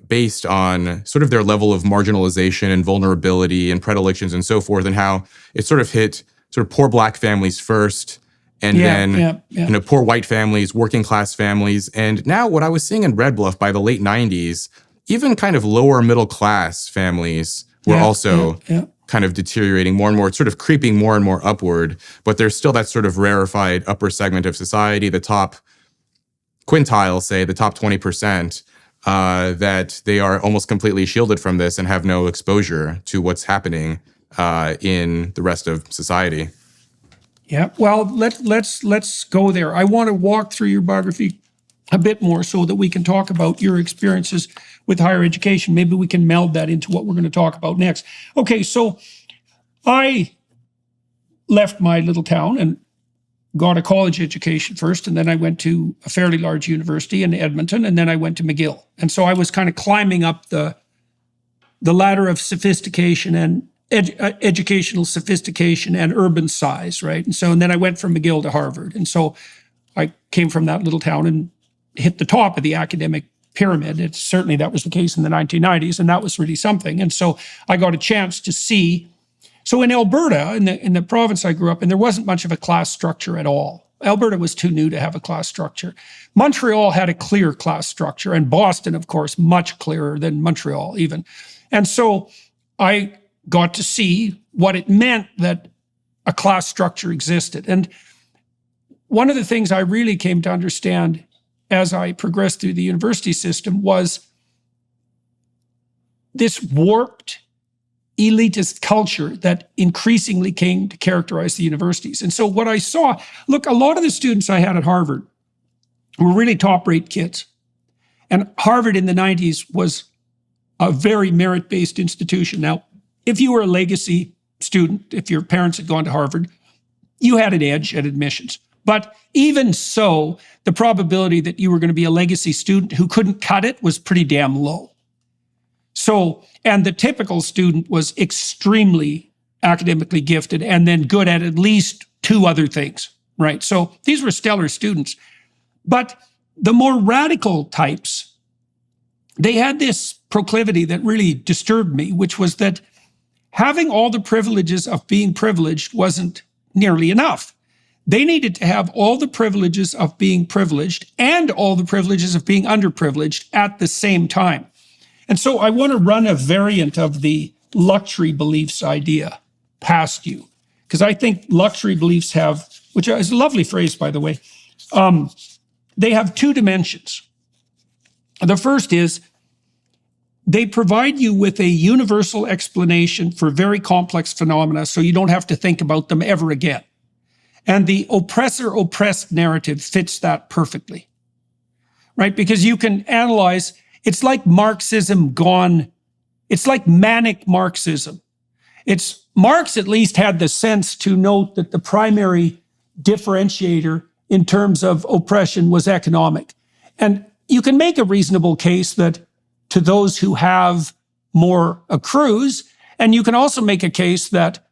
based on sort of their level of marginalization and vulnerability and predilections and so forth, and how it sort of hit sort of poor Black families first, and then poor white families, working class families. And now what I was seeing in Red Bluff by the late 90s, even kind of lower middle class families were also kind of deteriorating more and more, sort of creeping more and more upward. But there's still that sort of rarefied upper segment of society, the top quintile, say, the top 20%, that they are almost completely shielded from this and have no exposure to what's happening in the rest of society. Yeah, well, let's go there. I want to walk through your biography a bit more so that we can talk about your experiences with higher education. Maybe we can meld that into what we're going to talk about next. Okay, so I left my little town and got a college education first, and then I went to a fairly large university in Edmonton, and then I went to McGill. And so I was kind of climbing up the ladder of sophistication and educational sophistication and urban size, right? And then I went from McGill to Harvard. And so I came from that little town and hit the top of the academic pyramid. Certainly that was the case in the 1990s, and that was really something. And so I got a chance to see. So in Alberta, in the province I grew up in, there wasn't much of a class structure at all. Alberta was too new to have a class structure. Montreal had a clear class structure, and Boston, of course, much clearer than Montreal even. And so I got to see what it meant that a class structure existed. And one of the things I really came to understand as I progressed through the university system was this warped elitist culture that increasingly came to characterize the universities. And so what I saw, look, a lot of the students I had at Harvard were really top-rate kids. And Harvard in the 90s was a very merit-based institution. Now, if you were a legacy student, if your parents had gone to Harvard, you had an edge at admissions. But even so, the probability that you were going to be a legacy student who couldn't cut it was pretty damn low. So, and the typical student was extremely academically gifted and then good at least two other things, right? So these were stellar students. But the more radical types, they had this proclivity that really disturbed me, which was that having all the privileges of being privileged wasn't nearly enough. They needed to have all the privileges of being privileged and all the privileges of being underprivileged at the same time. And so I want to run a variant of the luxury beliefs idea past you, because I think luxury beliefs have, which is a lovely phrase, by the way, they have two dimensions. The first is they provide you with a universal explanation for very complex phenomena so you don't have to think about them ever again. And the oppressor-oppressed narrative fits that perfectly, right? Because you can analyze, it's like Marxism gone, it's like manic Marxism. Marx at least had the sense to note that the primary differentiator in terms of oppression was economic. And you can make a reasonable case that to those who have more accrues, and you can also make a case that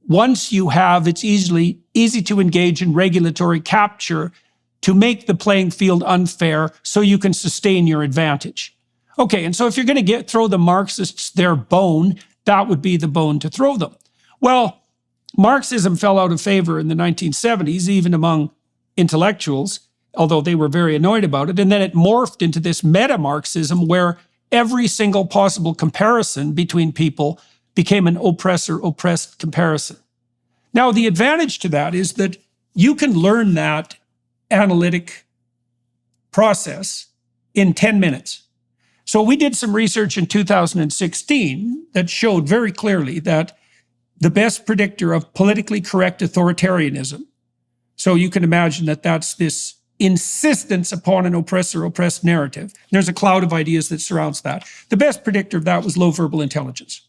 once you have, it's easy to engage in regulatory capture to make the playing field unfair so you can sustain your advantage. Okay, and so if you're going to throw the Marxists their bone, that would be the bone to throw them. Well, Marxism fell out of favor in the 1970s, even among intellectuals, although they were very annoyed about it. And then it morphed into this meta-Marxism where every single possible comparison between people became an oppressor-oppressed comparison. Now, the advantage to that is that you can learn that analytic process in 10 minutes. So we did some research in 2016 that showed very clearly that the best predictor of politically correct authoritarianism, so you can imagine that that's this insistence upon an oppressor-oppressed narrative. There's a cloud of ideas that surrounds that. The best predictor of that was low verbal intelligence.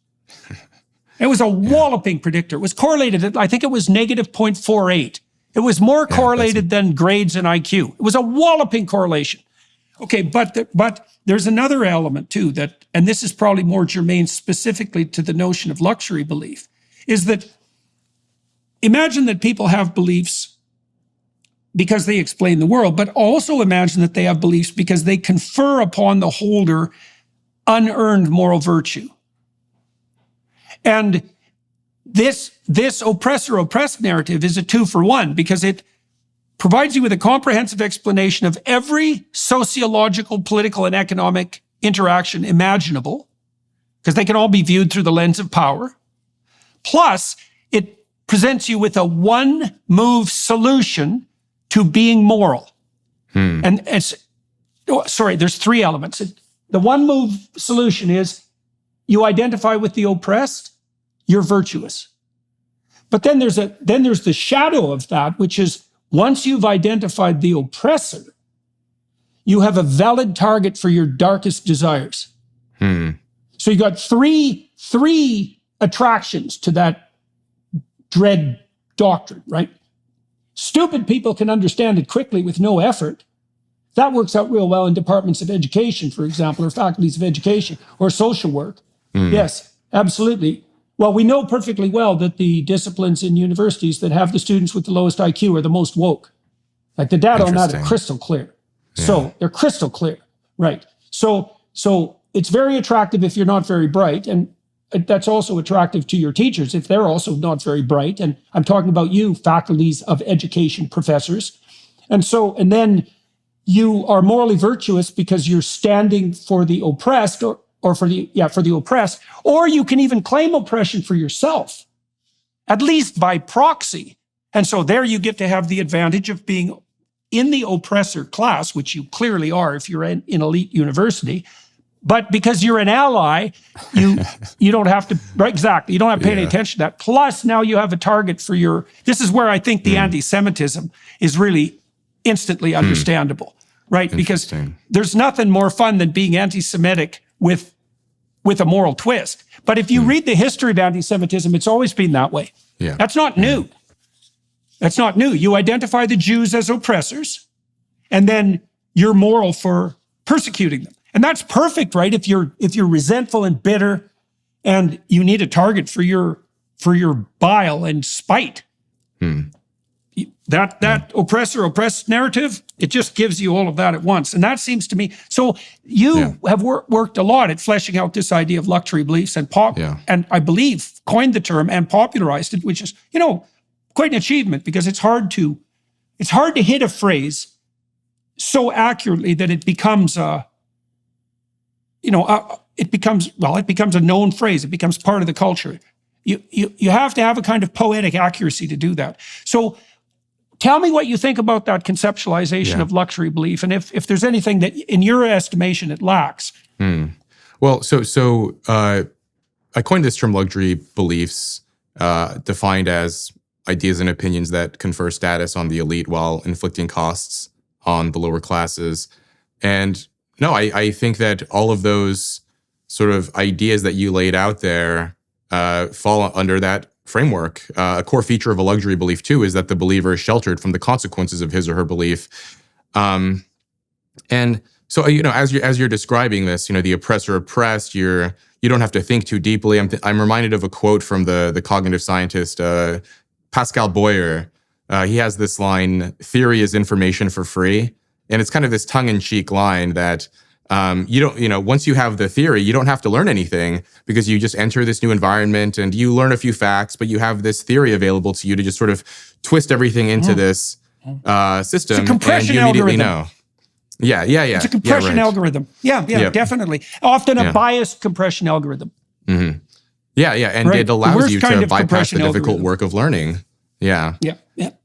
It was a walloping predictor. It was correlated at, I think it was negative 0.48. It was more correlated than grades and IQ. It was a walloping correlation. Okay, but there's another element too that, and this is probably more germane specifically to the notion of luxury belief, is that imagine that people have beliefs because they explain the world, but also imagine that they have beliefs because they confer upon the holder unearned moral virtue. And this oppressor-oppressed narrative is a 2-for-1 because it provides you with a comprehensive explanation of every sociological, political, and economic interaction imaginable, because they can all be viewed through the lens of power. Plus, it presents you with a one-move solution to being moral. And there's 3 elements. The one-move solution is you identify with the oppressed, you're virtuous. But then there's the shadow of that, which is once you've identified the oppressor, you have a valid target for your darkest desires. So you got three attractions to that dread doctrine, right? Stupid people can understand it quickly with no effort. That works out real well in departments of education, for example, or faculties of education, or social work. Yes, absolutely. Well, we know perfectly well that the disciplines in universities that have the students with the lowest IQ are the most woke. Like the data on that are crystal clear. Yeah. So they're crystal clear, right? So it's very attractive if you're not very bright, and that's also attractive to your teachers if they're also not very bright. And I'm talking about you, faculties of education, professors. And then you are morally virtuous because you're standing for the oppressed or for the oppressed, or you can even claim oppression for yourself, at least by proxy. And so there you get to have the advantage of being in the oppressor class, which you clearly are if you're in elite university, But because you're an ally, you don't have to, right, exactly, you don't have to pay any attention to that. Plus, now you have a target for this is where I think the anti-Semitism is really instantly understandable, right? Because there's nothing more fun than being anti-Semitic with a moral twist. But if you read the history of anti-Semitism, it's always been that way. Yeah. That's not new. That's not new. You identify the Jews as oppressors, and then you're moral for persecuting them. And that's perfect, right? If you're resentful and bitter and you need a target for your bile and spite. That oppressor-oppressed narrative, it just gives you all of that at once. And that seems to me, so you have worked a lot at fleshing out this idea of luxury beliefs and and I believe coined the term and popularized it, which is, quite an achievement, because it's hard to hit a phrase so accurately that it becomes it becomes a known phrase. It becomes part of the culture. You have to have a kind of poetic accuracy to do that. So tell me what you think about that conceptualization of luxury belief, and if there's anything that, in your estimation, it lacks. Well, so I coined this term luxury beliefs, defined as ideas and opinions that confer status on the elite while inflicting costs on the lower classes. And no, I think that all of those sort of ideas that you laid out there fall under that framework. A core feature of a luxury belief, too, is that the believer is sheltered from the consequences of his or her belief. And so, as you're describing this, the oppressor oppressed, you don't have to think too deeply. I'm reminded of a quote from the cognitive scientist Pascal Boyer. He has this line: "Theory is information for free." And it's kind of this tongue-in-cheek line that once you have the theory, you don't have to learn anything, because you just enter this new environment and you learn a few facts, but you have this theory available to you to just sort of twist everything into this system. It's a compression and you immediately algorithm. know. Yeah. It's a compression algorithm. Yeah, definitely. Often a biased compression algorithm. Mm-hmm. Yeah, and right? it allows you to bypass the difficult algorithm. work of learning. Yeah.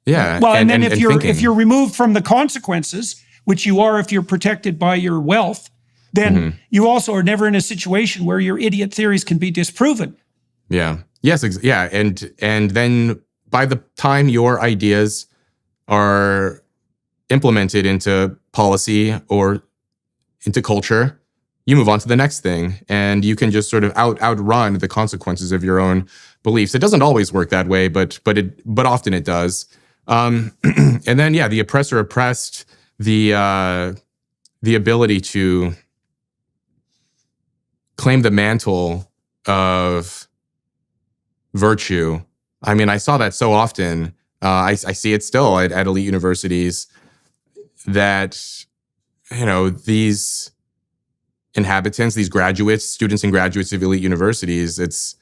Well, and then if you're removed from the consequences, which you are if you're protected by your wealth, then you also are never in a situation where your idiot theories can be disproven. Yeah. Yes. And then by the time your ideas are implemented into policy or into culture, you move on to the next thing, and you can just sort of outrun the consequences of your own beliefs. It doesn't always work that way, but often it does. And then the oppressor oppressed, the ability to claim the mantle of virtue. I mean, I saw that so often. I see it still at elite universities, that these inhabitants, these graduates, students and graduates of elite universities, it's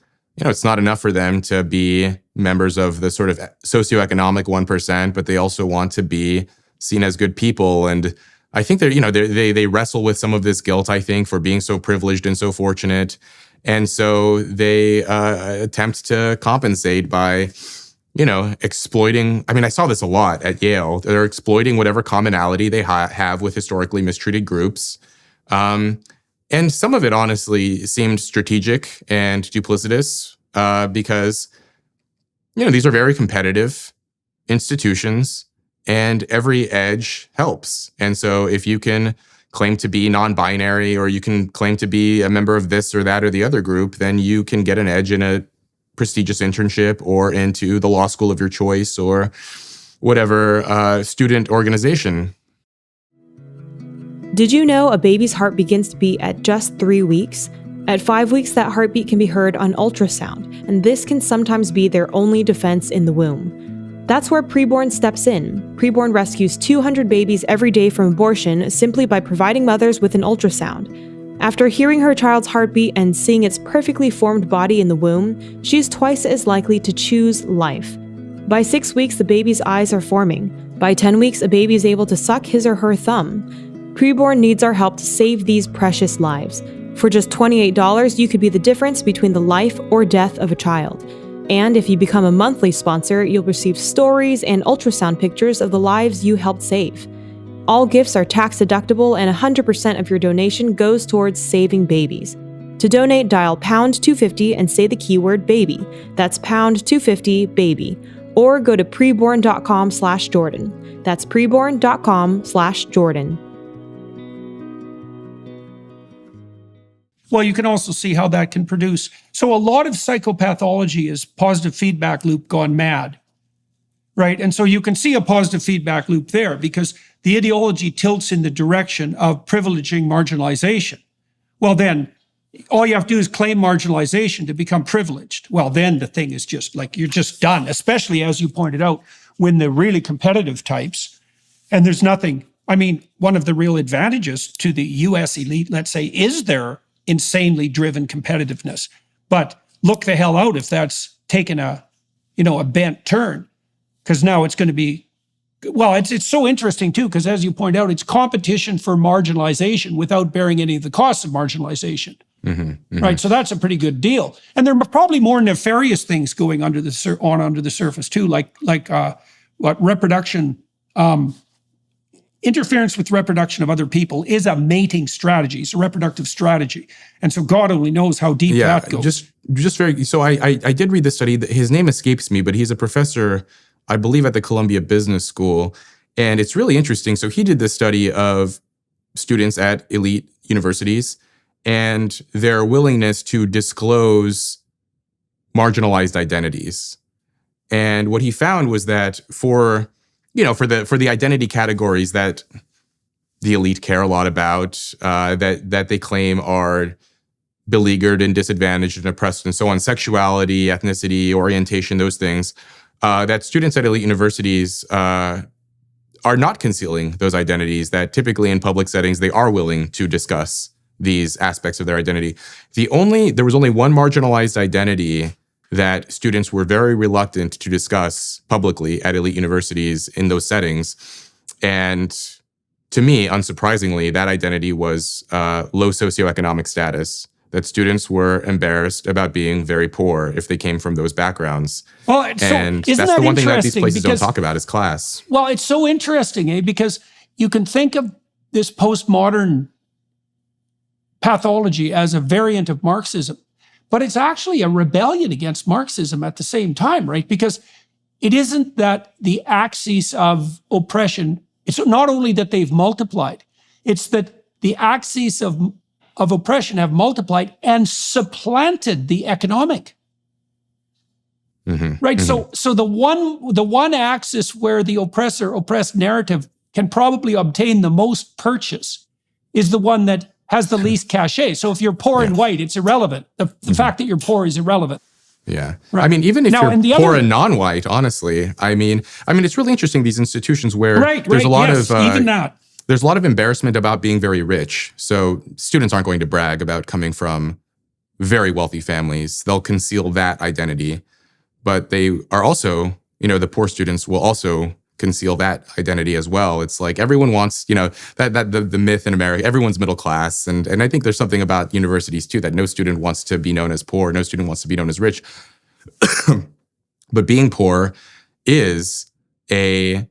not enough for them to be members of the sort of socioeconomic 1%, but they also want to be seen as good people. And I think they wrestle with some of this guilt, I think, for being so privileged and so fortunate. And so they attempt to compensate by, exploiting. I mean, I saw this a lot at Yale. They're exploiting whatever commonality they have with historically mistreated groups. And some of it, honestly, seemed strategic and duplicitous because, these are very competitive institutions, and every edge helps. And so if you can claim to be non-binary, or you can claim to be a member of this or that or the other group, then you can get an edge in a prestigious internship or into the law school of your choice or whatever student organization. Did you know a baby's heart begins to beat at just 3 weeks? At 5 weeks, that heartbeat can be heard on ultrasound, and this can sometimes be their only defense in the womb. That's where Preborn steps in. Preborn rescues 200 babies every day from abortion simply by providing mothers with an ultrasound. After hearing her child's heartbeat and seeing its perfectly formed body in the womb, she's twice as likely to choose life. By 6 weeks, the baby's eyes are forming. By 10 weeks, a baby is able to suck his or her thumb. Preborn needs our help to save these precious lives. For just $28, you could be the difference between the life or death of a child. And if you become a monthly sponsor, you'll receive stories and ultrasound pictures of the lives you helped save. All gifts are tax deductible and 100% of your donation goes towards saving babies. To donate, dial pound 250 and say the keyword baby. That's pound 250 baby. Or go to preborn.com/Jordan. That's preborn.com/Jordan. Well, you can also see how that can produce. So a lot of psychopathology is positive feedback loop gone mad, right? And so you can see a positive feedback loop there because the ideology tilts in the direction of privileging marginalization. Well, then all you have to do is claim marginalization to become privileged. Well, then the thing is just like, you're just done, especially as you pointed out, when the really competitive types, and there's nothing, I mean, one of the real advantages to the US elite, let's say, is their insanely driven competitiveness. But look the hell out if that's taken a bent turn, because now it's going to be, well, it's so interesting too, because as you point out, it's competition for marginalization without bearing any of the costs of marginalization. Right, so that's a pretty good deal, and there are probably more nefarious things going under the surface too, like reproduction, interference with reproduction of other people is a mating strategy. It's a reproductive strategy, and so God only knows how deep that goes. Just very. So I did read this study. His name escapes me, but he's a professor, I believe, at the Columbia Business School, and it's really interesting. So he did this study of students at elite universities and their willingness to disclose marginalized identities. And what he found was that for the identity categories that the elite care a lot about, that they claim are beleaguered and disadvantaged and oppressed and so on, sexuality, ethnicity, orientation, those things, that students at elite universities are not concealing those identities, that typically in public settings they are willing to discuss these aspects of their identity. There was only one marginalized identity that students were very reluctant to discuss publicly at elite universities in those settings. And to me, unsurprisingly, that identity was low socioeconomic status, that students were embarrassed about being very poor if they came from those backgrounds. Well, and isn't that's that the one thing that these places because, don't talk about is class. Well, it's so interesting, because you can think of this postmodern pathology as a variant of Marxism, but it's actually a rebellion against Marxism at the same time, right? Because it isn't that the axes of oppression, it's not only that they've multiplied, it's that the axes of oppression have multiplied and supplanted the economic. Right? So the one axis where the oppressor-oppressed narrative can probably obtain the most purchase is the one that has the least cachet. So if you're poor and white, it's irrelevant. The fact that you're poor is irrelevant. Yeah. Right. I mean, even if Now, you're poor and non-white, honestly, I mean, it's really interesting, these institutions where there's a lot of even that. There's a lot of embarrassment about being very rich. So students aren't going to brag about coming from very wealthy families. They'll conceal that identity. But they are also, the poor students will also conceal that identity as well. It's like everyone wants, that the myth in America, everyone's middle class. And I think there's something about universities too, that no student wants to be known as poor, no student wants to be known as rich. But being poor is that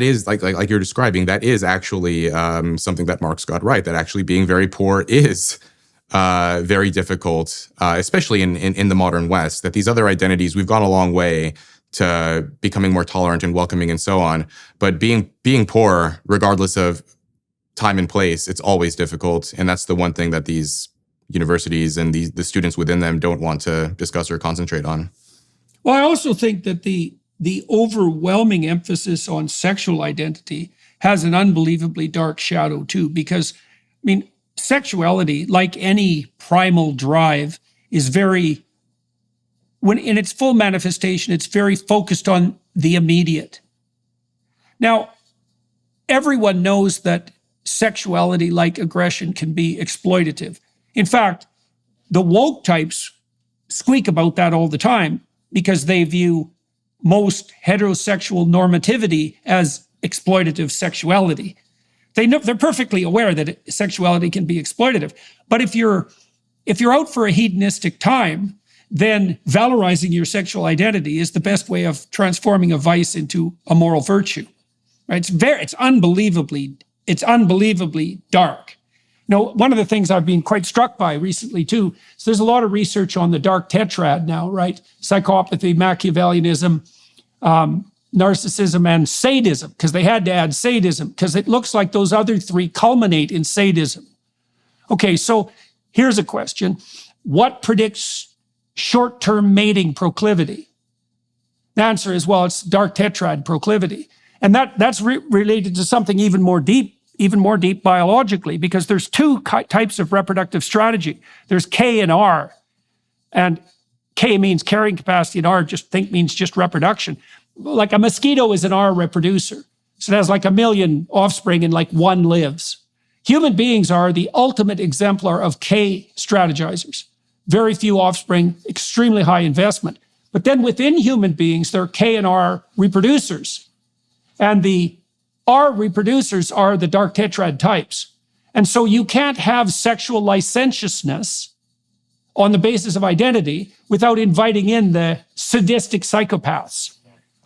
is like you're describing, that is actually something that Marx got right, that actually being very poor is very difficult, especially in the modern West, that these other identities, we've gone a long way to becoming more tolerant and welcoming and so on. But being poor, regardless of time and place, it's always difficult. And that's the one thing that these universities and the students within them don't want to discuss or concentrate on. Well, I also think that the overwhelming emphasis on sexual identity has an unbelievably dark shadow too, because, sexuality, like any primal drive, is when in its full manifestation, it's very focused on the immediate. Now, everyone knows that sexuality, like aggression, can be exploitative. In fact, the woke types squeak about that all the time because they view most heterosexual normativity as exploitative sexuality. They're perfectly aware that sexuality can be exploitative. But if you're out for a hedonistic time, then valorizing your sexual identity is the best way of transforming a vice into a moral virtue. right? It's unbelievably dark. One of the things I've been quite struck by recently too, is there's a lot of research on the dark tetrad now, right? Psychopathy, Machiavellianism, narcissism, and sadism, because they had to add sadism, because it looks like those other three culminate in sadism. Okay, so here's a question. What predicts short-term mating proclivity? The answer is, well, it's dark tetrad proclivity. And that's related to something even more deep biologically, because there's two types of reproductive strategy. There's K and R. And K means carrying capacity, and R means just reproduction. Like a mosquito is an R reproducer. So it has like 1 million offspring and like one lives. Human beings are the ultimate exemplar of K strategizers. Very few offspring, extremely high investment. But then within human beings, there are K and R reproducers. And the R reproducers are the dark tetrad types. And so you can't have sexual licentiousness on the basis of identity without inviting in the sadistic psychopaths.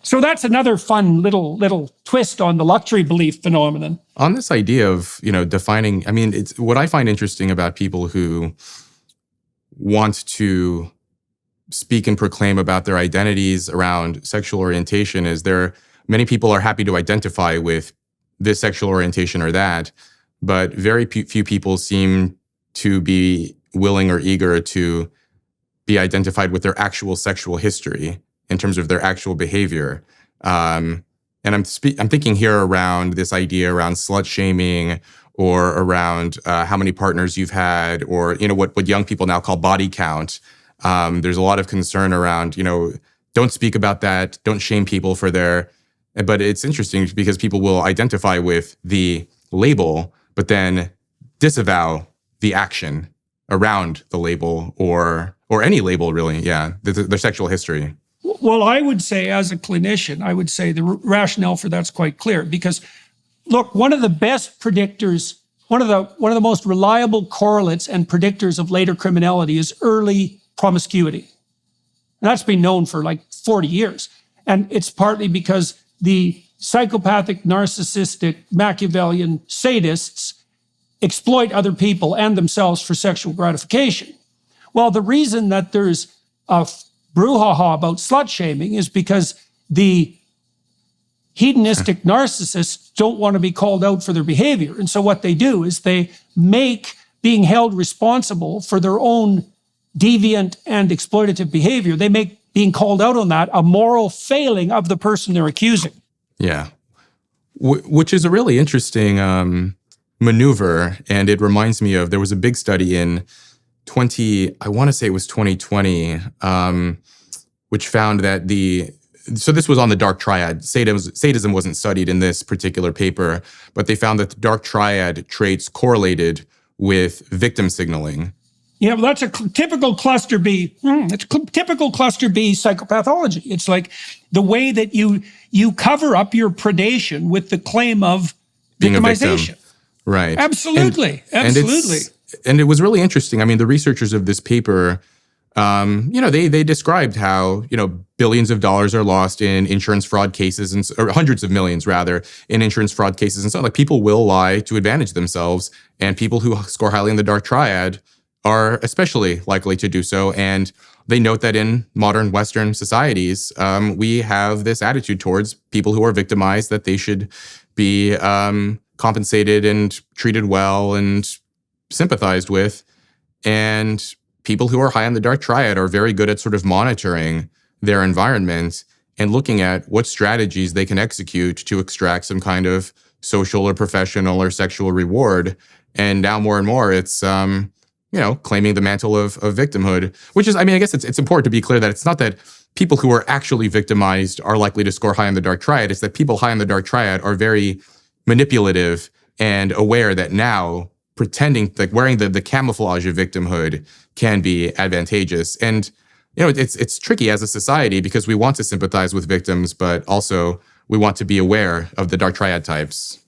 So that's another fun little twist on the luxury belief phenomenon. On this idea of, defining, it's what I find interesting about people who want to speak and proclaim about their identities around sexual orientation is many people are happy to identify with this sexual orientation or that, but very few people seem to be willing or eager to be identified with their actual sexual history in terms of their actual behavior. And I'm thinking here around this idea around slut shaming, or around how many partners you've had, or what young people now call body count. There's a lot of concern around, don't speak about that, don't shame people for but it's interesting because people will identify with the label, but then disavow the action around the label or any label really, their sexual history. Well, I would say as a clinician, I would say the rationale for that's quite clear, because look, one of the best predictors, one of the most reliable correlates and predictors of later criminality is early promiscuity. And that's been known for like 40 years. And it's partly because the psychopathic, narcissistic, Machiavellian sadists exploit other people and themselves for sexual gratification. Well, the reason that there's a brouhaha about slut shaming is because the hedonistic narcissists don't want to be called out for their behavior. And so what they do is they make being held responsible for their own deviant and exploitative behavior, they make being called out on that a moral failing of the person they're accusing. Yeah. Which is a really interesting maneuver. And it reminds me of, there was a big study in 2020, which found that so this was on the dark triad. Sadism wasn't studied in this particular paper, but they found that the dark triad traits correlated with victim signaling. Yeah, well, that's a typical cluster B. It's typical cluster B psychopathology. It's like the way that you cover up your predation with the claim of being victimization. A victim. Right. Absolutely. Absolutely. And it was really interesting. I mean, the researchers of this paper, they described how, billions of dollars are lost in insurance fraud cases, or hundreds of millions rather, in insurance fraud cases. And so like people will lie to advantage themselves, and people who score highly in the dark triad are especially likely to do so. And they note that in modern Western societies, we have this attitude towards people who are victimized that they should be compensated and treated well and sympathized with. And people who are high on the dark triad are very good at sort of monitoring their environment and looking at what strategies they can execute to extract some kind of social or professional or sexual reward. And now more and more, it's claiming the mantle of victimhood, which is, I guess it's important to be clear that it's not that people who are actually victimized are likely to score high on the dark triad. It's that people high on the dark triad are very manipulative and aware that now pretending, like wearing the camouflage of victimhood can be advantageous. And, it's tricky as a society because we want to sympathize with victims, but also we want to be aware of the dark triad types.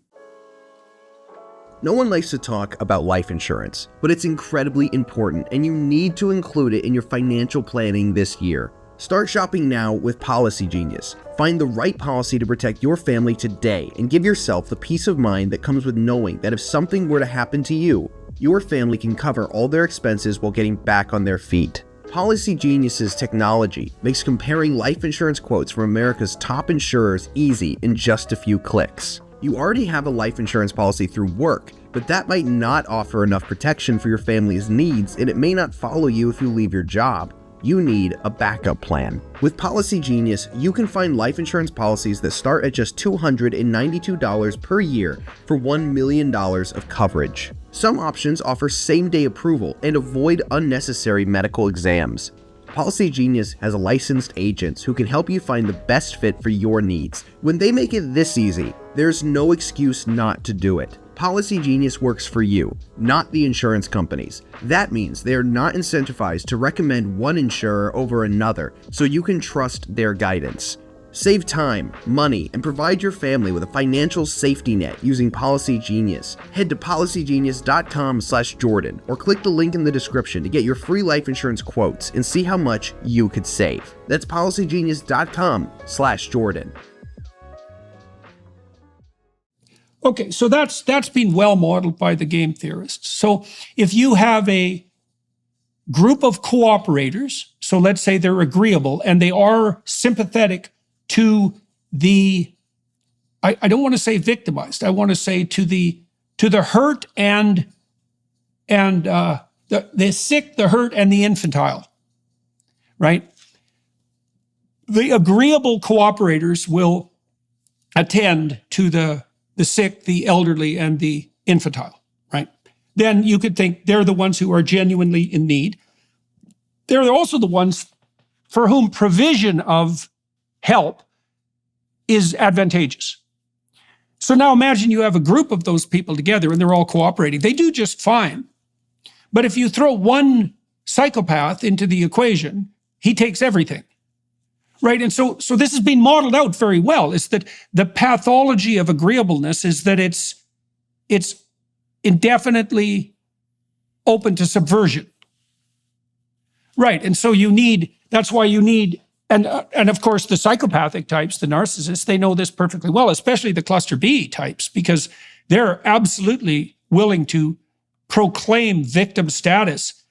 No one likes to talk about life insurance, but it's incredibly important and you need to include it in your financial planning this year. Start shopping now with Policy Genius. Find the right policy to protect your family today and give yourself the peace of mind that comes with knowing that if something were to happen to you, your family can cover all their expenses while getting back on their feet. Policy Genius's technology makes comparing life insurance quotes from America's top insurers easy in just a few clicks. You already have a life insurance policy through work, but that might not offer enough protection for your family's needs, and it may not follow you if you leave your job. You need a backup plan. With Policy Genius, you can find life insurance policies that start at just $292 per year for $1 million of coverage. Some options offer same-day approval and avoid unnecessary medical exams. Policy Genius has licensed agents who can help you find the best fit for your needs. When they make it this easy, there's no excuse not to do it. Policy Genius works for you, not the insurance companies. That means they are not incentivized to recommend one insurer over another, so you can trust their guidance. Save time, money, and provide your family with a financial safety net using Policy Genius. Head to policygenius.com/Jordan or click the link in the description to get your free life insurance quotes and see how much you could save. That's policygenius.com/Jordan. Okay, so that's been well modeled by the game theorists. So if you have a group of cooperators, so let's say they're agreeable and they are sympathetic to the, I don't want to say victimized, I want to say to the hurt and the sick, the hurt, and the infantile, right? The agreeable cooperators will attend to the sick, the elderly, and the infantile, right? Then you could think they're the ones who are genuinely in need. They're also the ones for whom provision of help is advantageous. So now imagine you have a group of those people together and they're all cooperating. They do just fine. But if you throw one psychopath into the equation, he takes everything. Right, and so this has been modeled out very well, is that the pathology of agreeableness is that it's indefinitely open to subversion. Right, and so that's why you need, and of course the psychopathic types, the narcissists, they know this perfectly well, especially the cluster B types, because they're absolutely willing to proclaim victim status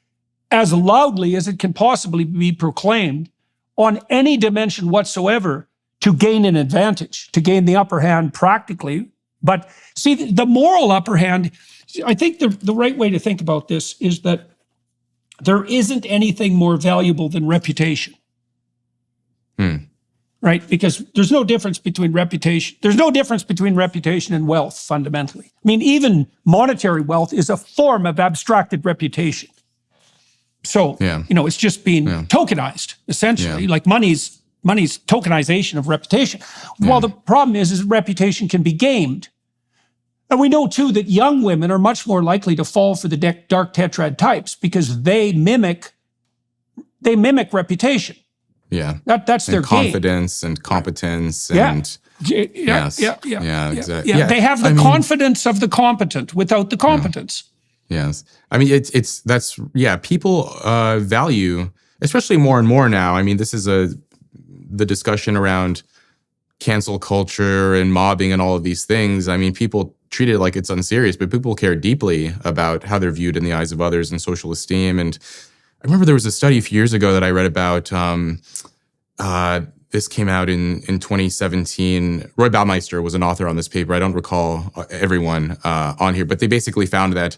as loudly as it can possibly be proclaimed on any dimension whatsoever to gain an advantage, to gain the upper hand practically. But see, the moral upper hand, I think the right way to think about this is that there isn't anything more valuable than reputation. Right? Because there's no difference between reputation. There's no difference between reputation and wealth, fundamentally. I mean, even monetary wealth is a form of abstracted reputation. So, it's just being tokenized, essentially, like money's tokenization of reputation. Well, the problem is reputation can be gamed. And we know, too, that young women are much more likely to fall for the dark tetrad types because they mimic reputation. Yeah. That's their confidence and competence and exactly. Yeah. They have the confidence of the competent without the competence. Yes. I mean, people value, especially more and more now. I mean, this is the discussion around cancel culture and mobbing and all of these things. I mean, people treat it like it's unserious, but people care deeply about how they're viewed in the eyes of others and social esteem. And I remember there was a study a few years ago that I read about. This came out in 2017. Roy Baumeister was an author on this paper. I don't recall everyone on here, but they basically found that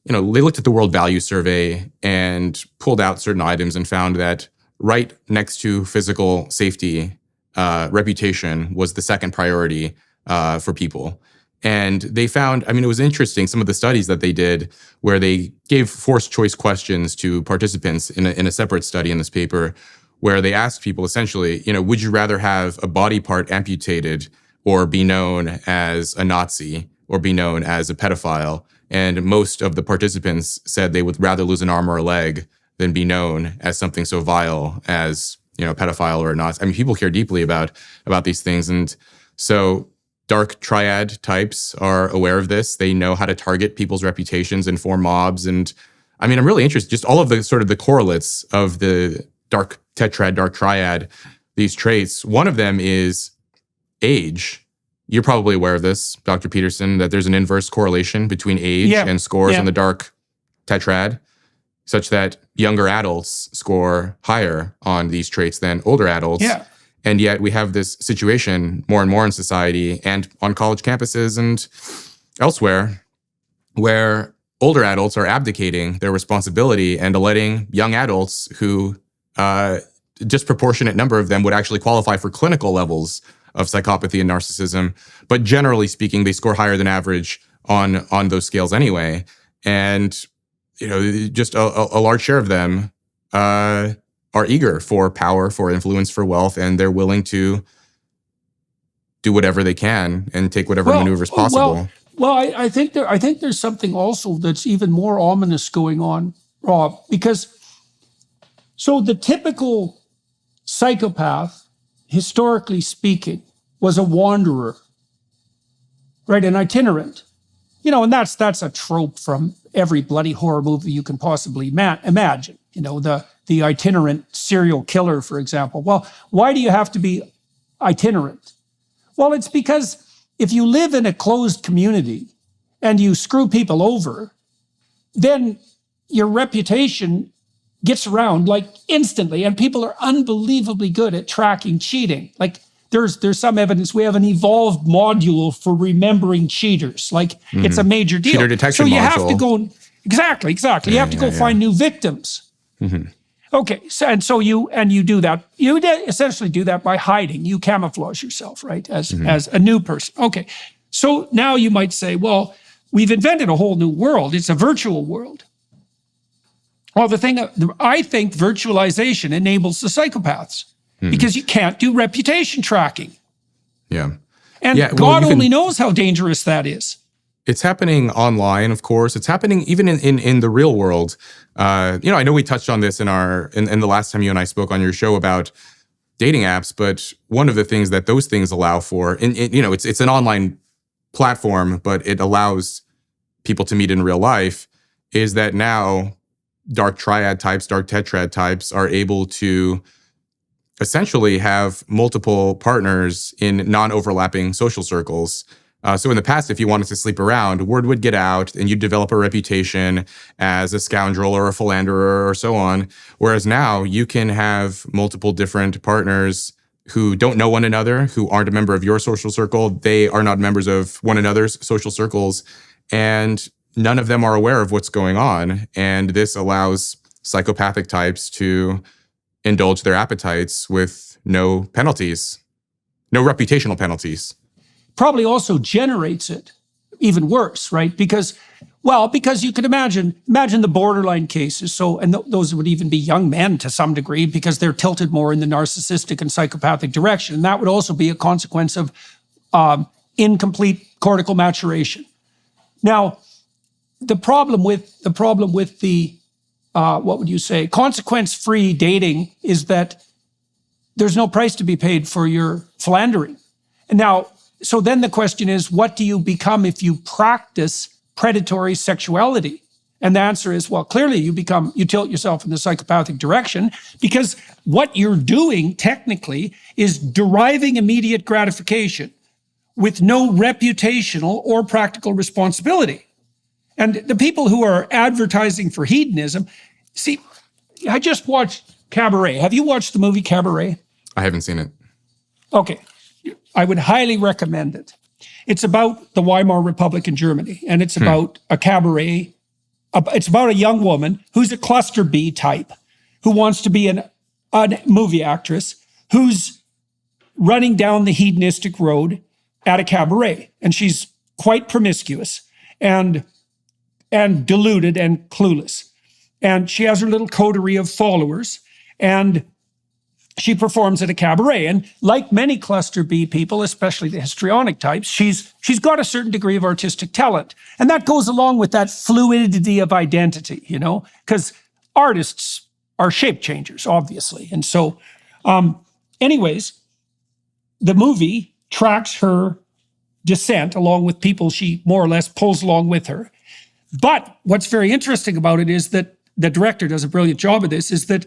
they looked at the World Value Survey and pulled out certain items and found that right next to physical safety, reputation was the second priority for people. And they found, it was interesting, some of the studies that they did where they gave forced choice questions to participants in a separate study in this paper, where they asked people essentially, would you rather have a body part amputated or be known as a Nazi or be known as a pedophile? And most of the participants said they would rather lose an arm or a leg than be known as something so vile as, a pedophile or a Nazi. I mean, people care deeply about these things. And so dark triad types are aware of this. They know how to target people's reputations and form mobs. And I'm really interested, just all of the sort of the correlates of the dark tetrad, dark triad, these traits. One of them is age. You're probably aware of this, Dr. Peterson, that there's an inverse correlation between age and scores on the dark tetrad, such that younger adults score higher on these traits than older adults. Yeah. And yet we have this situation more and more in society and on college campuses and elsewhere where older adults are abdicating their responsibility and letting young adults who disproportionate number of them would actually qualify for clinical levels of psychopathy and narcissism. But generally speaking, they score higher than average on those scales anyway. And, just a large share of them are eager for power, for influence, for wealth, and they're willing to do whatever they can and take whatever maneuvers possible. Well, I think there's something also that's even more ominous going on, Rob, because so the typical psychopath, historically speaking, was a wanderer, right? An itinerant. And that's a trope from every bloody horror movie you can possibly imagine. The itinerant serial killer, for example. Well, why do you have to be itinerant? Well, it's because if you live in a closed community and you screw people over, then your reputation gets around like instantly, and people are unbelievably good at tracking cheating. Like there's some evidence we have an evolved module for remembering cheaters. Like it's a major deal. Cheater detection so you module. have to go exactly. You have to go find new victims. Mm-hmm. Okay, so you do that. You essentially do that by hiding. You camouflage yourself, right, as a new person. Okay, so now you might say, well, we've invented a whole new world. It's a virtual world. Well, I think virtualization enables the psychopaths because you can't do reputation tracking. Yeah. And God only knows how dangerous that is. It's happening online, of course. It's happening even in the real world. I know we touched on this in the last time you and I spoke on your show about dating apps, but one of the things that those things allow for, it's an online platform, but it allows people to meet in real life, is that now dark triad types, dark tetrad types are able to essentially have multiple partners in non-overlapping social circles. So in the past, if you wanted to sleep around, word would get out and you'd develop a reputation as a scoundrel or a philanderer or so on. Whereas now you can have multiple different partners who don't know one another, who aren't a member of your social circle. They are not members of one another's social circles. And none of them are aware of what's going on. And this allows psychopathic types to indulge their appetites with no penalties, no reputational penalties. Probably also generates it even worse, right? Because you can imagine the borderline cases. So, and those would even be young men to some degree because they're tilted more in the narcissistic and psychopathic direction. And that would also be a consequence of incomplete cortical maturation. Now, the problem with the what would you say, consequence-free dating is that there's no price to be paid for your philandering. And now, so then the question is, what do you become if you practice predatory sexuality? And the answer is, well, clearly you tilt yourself in the psychopathic direction because what you're doing technically is deriving immediate gratification with no reputational or practical responsibility. And the people who are advertising for hedonism, see, I just watched Cabaret. Have you watched the movie Cabaret? I haven't seen it. Okay. I would highly recommend it. It's about the Weimar Republic in Germany, and it's about a cabaret. It's about a young woman who's a cluster B type, who wants to be a movie actress, who's running down the hedonistic road at a cabaret. And she's quite promiscuous and deluded and clueless. And she has her little coterie of followers, and she performs at a cabaret. And like many cluster B people, especially the histrionic types, she's got a certain degree of artistic talent. And that goes along with that fluidity of identity, because artists are shape changers, obviously. And so, anyways, the movie tracks her descent along with people she more or less pulls along with her. But what's very interesting about it is that the director does a brilliant job of this, is that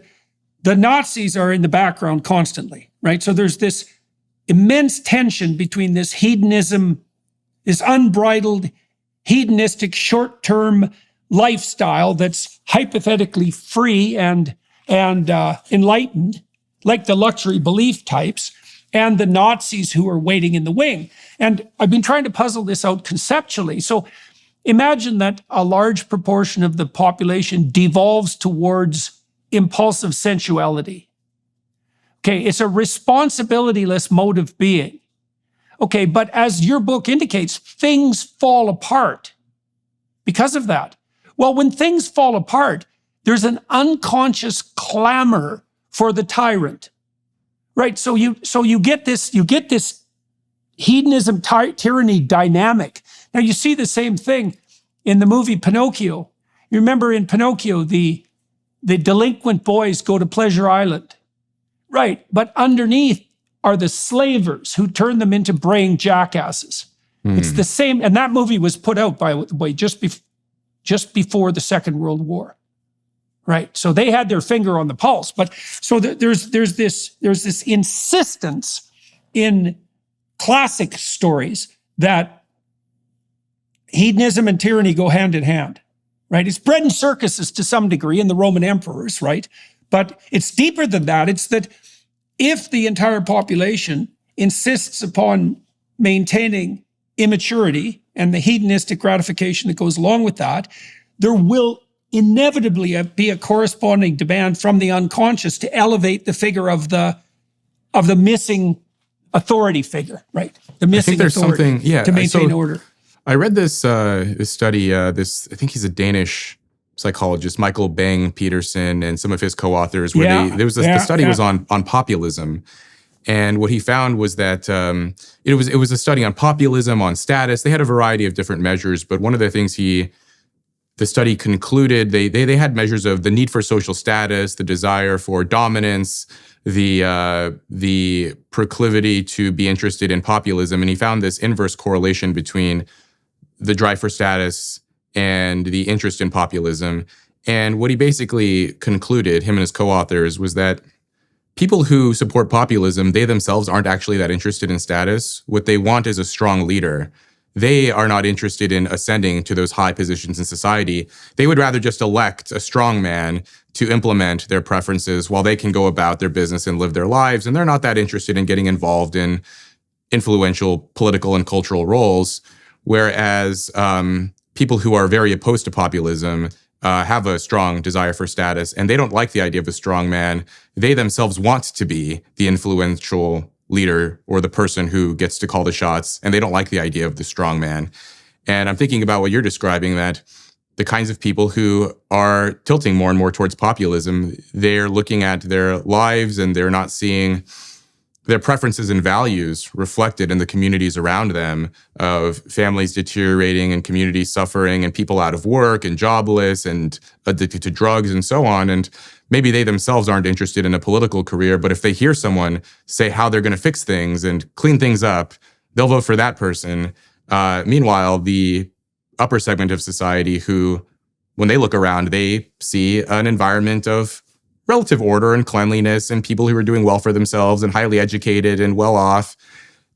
the Nazis are in the background constantly, right? So there's this immense tension between this hedonism, this unbridled, hedonistic, short-term lifestyle that's hypothetically free and enlightened, like the luxury belief types, and the Nazis who are waiting in the wing. And I've been trying to puzzle this out conceptually. So imagine that a large proportion of the population devolves towards impulsive sensuality. Okay, it's a responsibility-less mode of being. Okay, but as your book indicates, things fall apart because of that. Well, when things fall apart, there's an unconscious clamor for the tyrant, right? So you get this hedonism tyranny dynamic. Now you see the same thing in the movie Pinocchio. You remember in Pinocchio, the delinquent boys go to Pleasure Island, right? But underneath are the slavers who turn them into braying jackasses. It's the same, and that movie was put out, by the way, just before the Second World War, right? So they had their finger on the pulse. But so there's this insistence in classic stories that hedonism and tyranny go hand in hand, right? It's bread and circuses to some degree in the Roman emperors, right? But it's deeper than that. It's that if the entire population insists upon maintaining immaturity and the hedonistic gratification that goes along with that, there will inevitably be a corresponding demand from the unconscious to elevate the figure of the missing authority figure, right? The missing authority to maintain order. I read this study. I think he's a Danish psychologist, Michael Bang Peterson, and some of his co-authors. Where the study was on populism, and what he found was that it was a study on populism, on status. They had a variety of different measures, but one of the things the study concluded, they had measures of the need for social status, the desire for dominance, the proclivity to be interested in populism, and he found this inverse correlation between the drive for status and the interest in populism. And what he basically concluded, him and his co-authors, was that people who support populism, they themselves aren't actually that interested in status. What they want is a strong leader. They are not interested in ascending to those high positions in society. They would rather just elect a strong man to implement their preferences while they can go about their business and live their lives. And they're not that interested in getting involved in influential political and cultural roles. Whereas people who are very opposed to populism have a strong desire for status, and they don't like the idea of a strong man. They themselves want to be the influential leader or the person who gets to call the shots, and they don't like the idea of the strong man. And I'm thinking about what you're describing, that the kinds of people who are tilting more and more towards populism, they're looking at their lives and they're not seeing their preferences and values reflected in the communities around them, of families deteriorating and communities suffering and people out of work and jobless and addicted to drugs and so on. And maybe they themselves aren't interested in a political career, but if they hear someone say how they're going to fix things and clean things up, they'll vote for that person. Meanwhile, the upper segment of society who, when they look around, they see an environment of relative order and cleanliness and people who are doing well for themselves and highly educated and well off.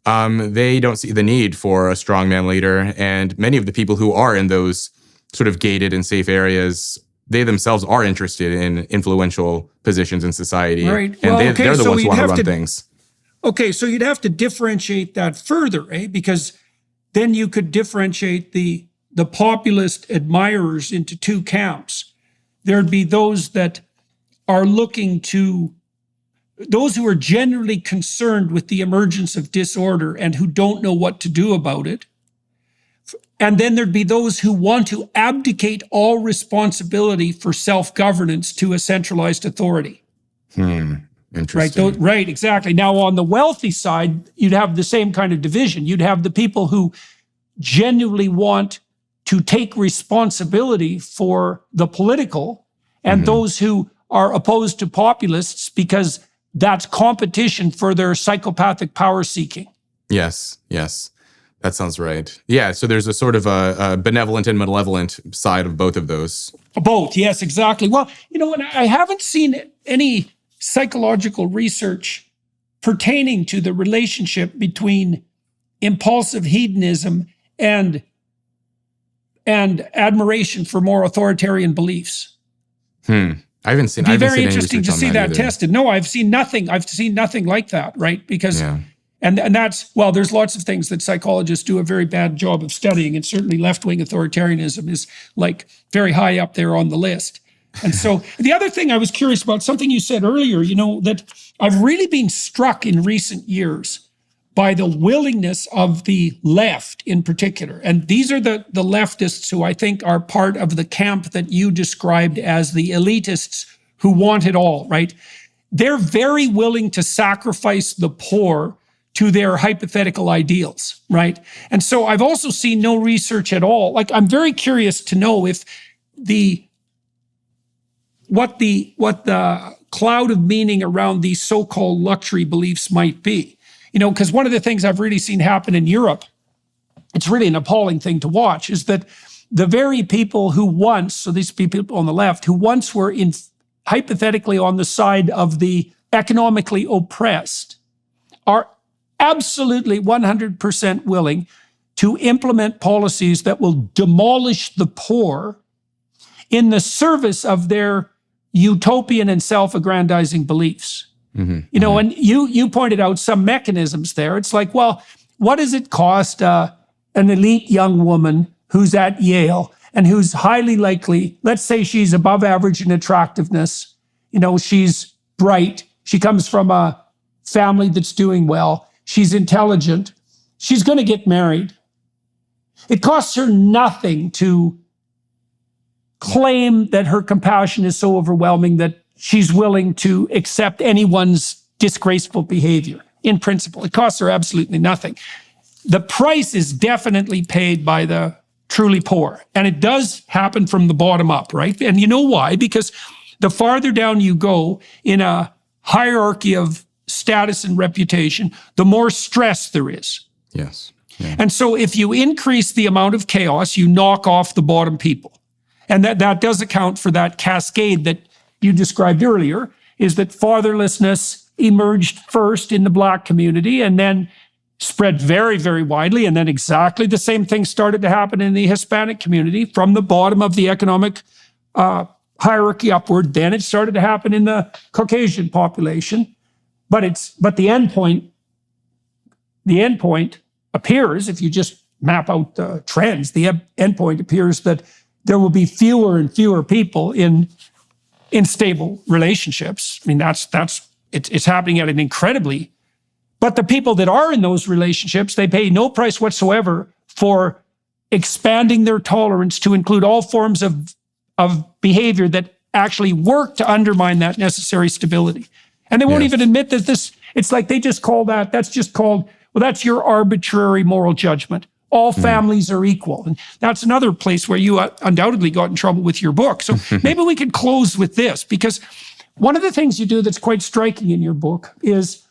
They don't see the need for a strongman leader. And many of the people who are in those sort of gated and safe areas, they themselves are interested in influential positions in society. Right. And they're the ones who want to run things. Okay, so you'd have to differentiate that further, eh? Because then you could differentiate the populist admirers into two camps. There'd be those that are looking to, those who are generally concerned with the emergence of disorder and who don't know what to do about it. And then there'd be those who want to abdicate all responsibility for self-governance to a centralized authority. Interesting. Right, exactly. Now, on the wealthy side, you'd have the same kind of division. You'd have the people who genuinely want to take responsibility for the political, and those who are opposed to populists because that's competition for their psychopathic power seeking. Yes. That sounds right. Yeah, so there's a sort of a benevolent and malevolent side of both of those. Both, yes, exactly. Well, and I haven't seen any psychological research pertaining to the relationship between impulsive hedonism and admiration for more authoritarian beliefs. I haven't seen. It'd be I haven't very seen any interesting to research on see that either. tested. No, I've seen nothing. I've seen nothing like that, right? Because Yeah. and that's, well, there's lots of things that psychologists do a very bad job of studying, and certainly left-wing authoritarianism is like very high up there on the list. And so the other thing I was curious about, something you said earlier, that I've really been struck in recent years by the willingness of the left in particular. And these are the leftists who I think are part of the camp that you described as the elitists who want it all, right? They're very willing to sacrifice the poor to their hypothetical ideals, right? And so I've also seen no research at all. Like, I'm very curious to know if what the cloud of meaning around these so-called luxury beliefs might be. Because one of the things I've really seen happen in Europe, it's really an appalling thing to watch, is that the very people who once, so these people on the left, who once were hypothetically on the side of the economically oppressed, are absolutely 100% willing to implement policies that will demolish the poor in the service of their utopian and self-aggrandizing beliefs. And you pointed out some mechanisms there. It's like, well, what does it cost an elite young woman who's at Yale and who's highly likely, let's say she's above average in attractiveness, she's bright, she comes from a family that's doing well, she's intelligent, she's going to get married. It costs her nothing to claim that her compassion is so overwhelming that she's willing to accept anyone's disgraceful behavior. In principle, it costs her absolutely nothing. The price is definitely paid by the truly poor. And it does happen from the bottom up, right? And you know why? Because the farther down you go in a hierarchy of status and reputation, the more stress there is. Yes. Yeah. And so if you increase the amount of chaos, you knock off the bottom people. And that does account for that cascade that you described earlier, is that fatherlessness emerged first in the Black community and then spread very, very widely. And then exactly the same thing started to happen in the Hispanic community from the bottom of the economic hierarchy upward. Then it started to happen in the Caucasian population. But the endpoint appears, if you just map out the trends, the endpoint appears that there will be fewer and fewer people in stable relationships. I mean, it's happening at an incredibly, but the people that are in those relationships, they pay no price whatsoever for expanding their tolerance to include all forms of behavior that actually work to undermine that necessary stability. And they won't even admit that it's like they just call that's just called, well, that's your arbitrary moral judgment. All families are equal. And that's another place where you undoubtedly got in trouble with your book. So maybe we could close with this, because one of the things you do that's quite striking in your book is,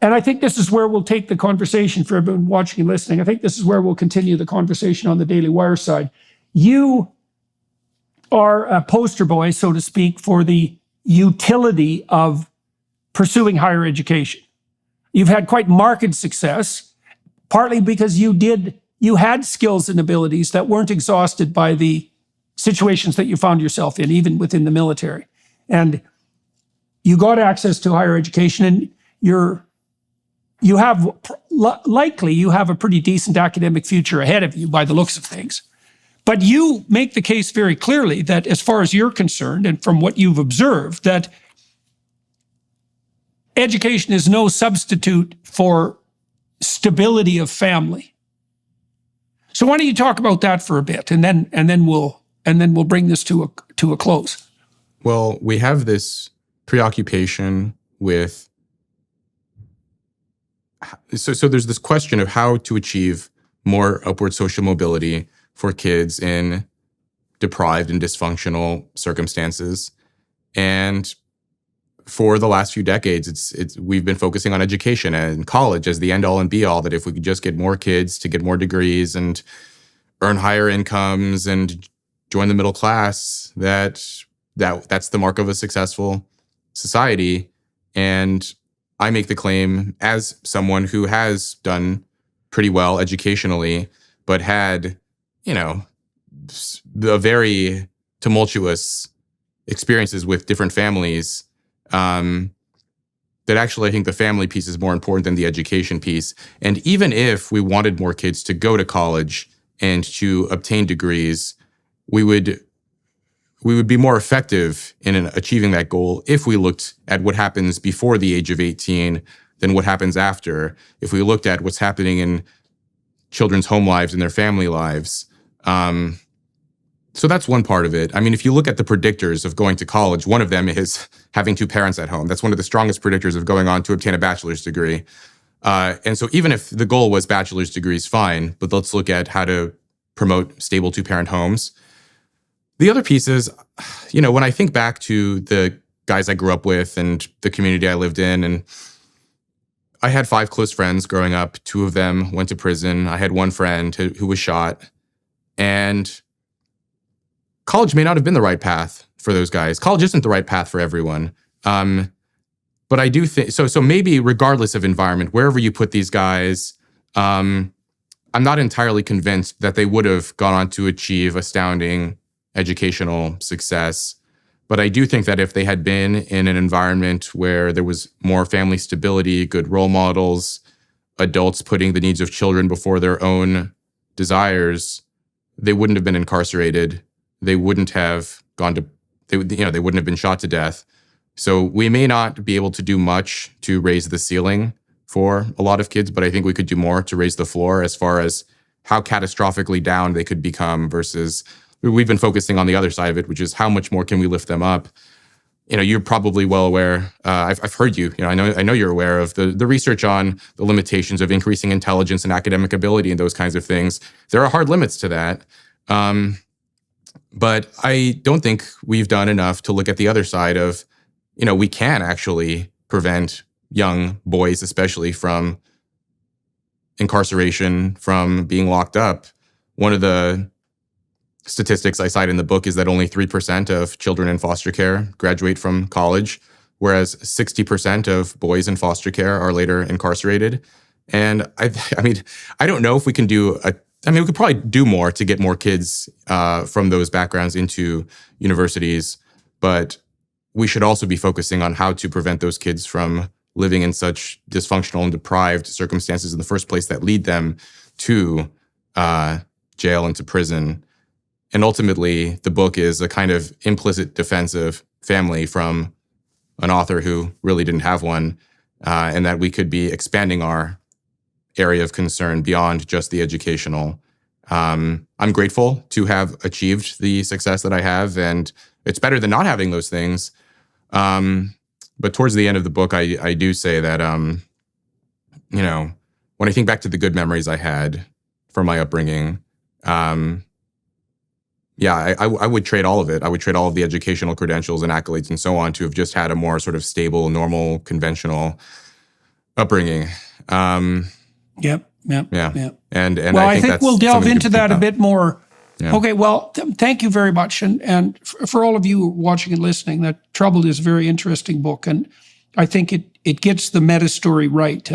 and I think this is where we'll take the conversation for everyone watching and listening. I think this is where we'll continue the conversation on the Daily Wire side. You are a poster boy, so to speak, for the utility of pursuing higher education. You've had quite marked success, partly because you had skills and abilities that weren't exhausted by the situations that you found yourself in, even within the military. And you got access to higher education, and you have a pretty decent academic future ahead of you by the looks of things. But you make the case very clearly that as far as you're concerned, and from what you've observed, that education is no substitute for stability of family. So why don't you talk about that for a bit, and then we'll bring this to a close. Well, we have this preoccupation with so there's this question of how to achieve more upward social mobility for kids in deprived and dysfunctional circumstances. And for the last few decades, we've been focusing on education and college as the end all and be all, that if we could just get more kids to get more degrees and earn higher incomes and join the middle class, that's the mark of a successful society. And I make the claim as someone who has done pretty well educationally, but had, the very tumultuous experiences with different families, that actually I think the family piece is more important than the education piece. And even if we wanted more kids to go to college and to obtain degrees, we would be more effective in achieving that goal if we looked at what happens before the age of 18 than what happens after. If we looked at what's happening in children's home lives and their family lives. So that's one part of it. I mean, if you look at the predictors of going to college, one of them is having two parents at home. That's one of the strongest predictors of going on to obtain a bachelor's degree. And so even if the goal was bachelor's degrees, fine, but let's look at how to promote stable two-parent homes. The other piece is, when I think back to the guys I grew up with and the community I lived in, and I had 5 close friends growing up. 2 of them went to prison. I had one friend who was shot. And college may not have been the right path for those guys. College isn't the right path for everyone. But I do think, so maybe regardless of environment, wherever you put these guys, I'm not entirely convinced that they would have gone on to achieve astounding educational success. But I do think that if they had been in an environment where there was more family stability, good role models, adults putting the needs of children before their own desires, they wouldn't have been incarcerated. They wouldn't have they wouldn't have been shot to death. So we may not be able to do much to raise the ceiling for a lot of kids, but I think we could do more to raise the floor as far as how catastrophically down they could become versus we've been focusing on the other side of it, which is how much more can we lift them up? You're probably well aware. I've heard you. I know you're aware of the research on the limitations of increasing intelligence and academic ability and those kinds of things. There are hard limits to that. But I don't think we've done enough to look at the other side of, we can actually prevent young boys, especially from incarceration, from being locked up. One of the statistics I cite in the book is that only 3% of children in foster care graduate from college, whereas 60% of boys in foster care are later incarcerated. And I don't know if we can we could probably do more to get more kids from those backgrounds into universities, but we should also be focusing on how to prevent those kids from living in such dysfunctional and deprived circumstances in the first place that lead them to jail and to prison. And ultimately, the book is a kind of implicit defense of family from an author who really didn't have one, and that we could be expanding our area of concern beyond just the educational. I'm grateful to have achieved the success that I have, and it's better than not having those things. But towards the end of the book, I do say that, when I think back to the good memories I had from my upbringing, I would trade all of it. I would trade all of the educational credentials and accolades and so on to have just had a more sort of stable, normal, conventional upbringing. Yep. And well, I think we'll delve into that a bit more. Yeah. Okay, well, thank you very much. And for all of you watching and listening, that Troubled is a very interesting book. And I think it gets the meta story right.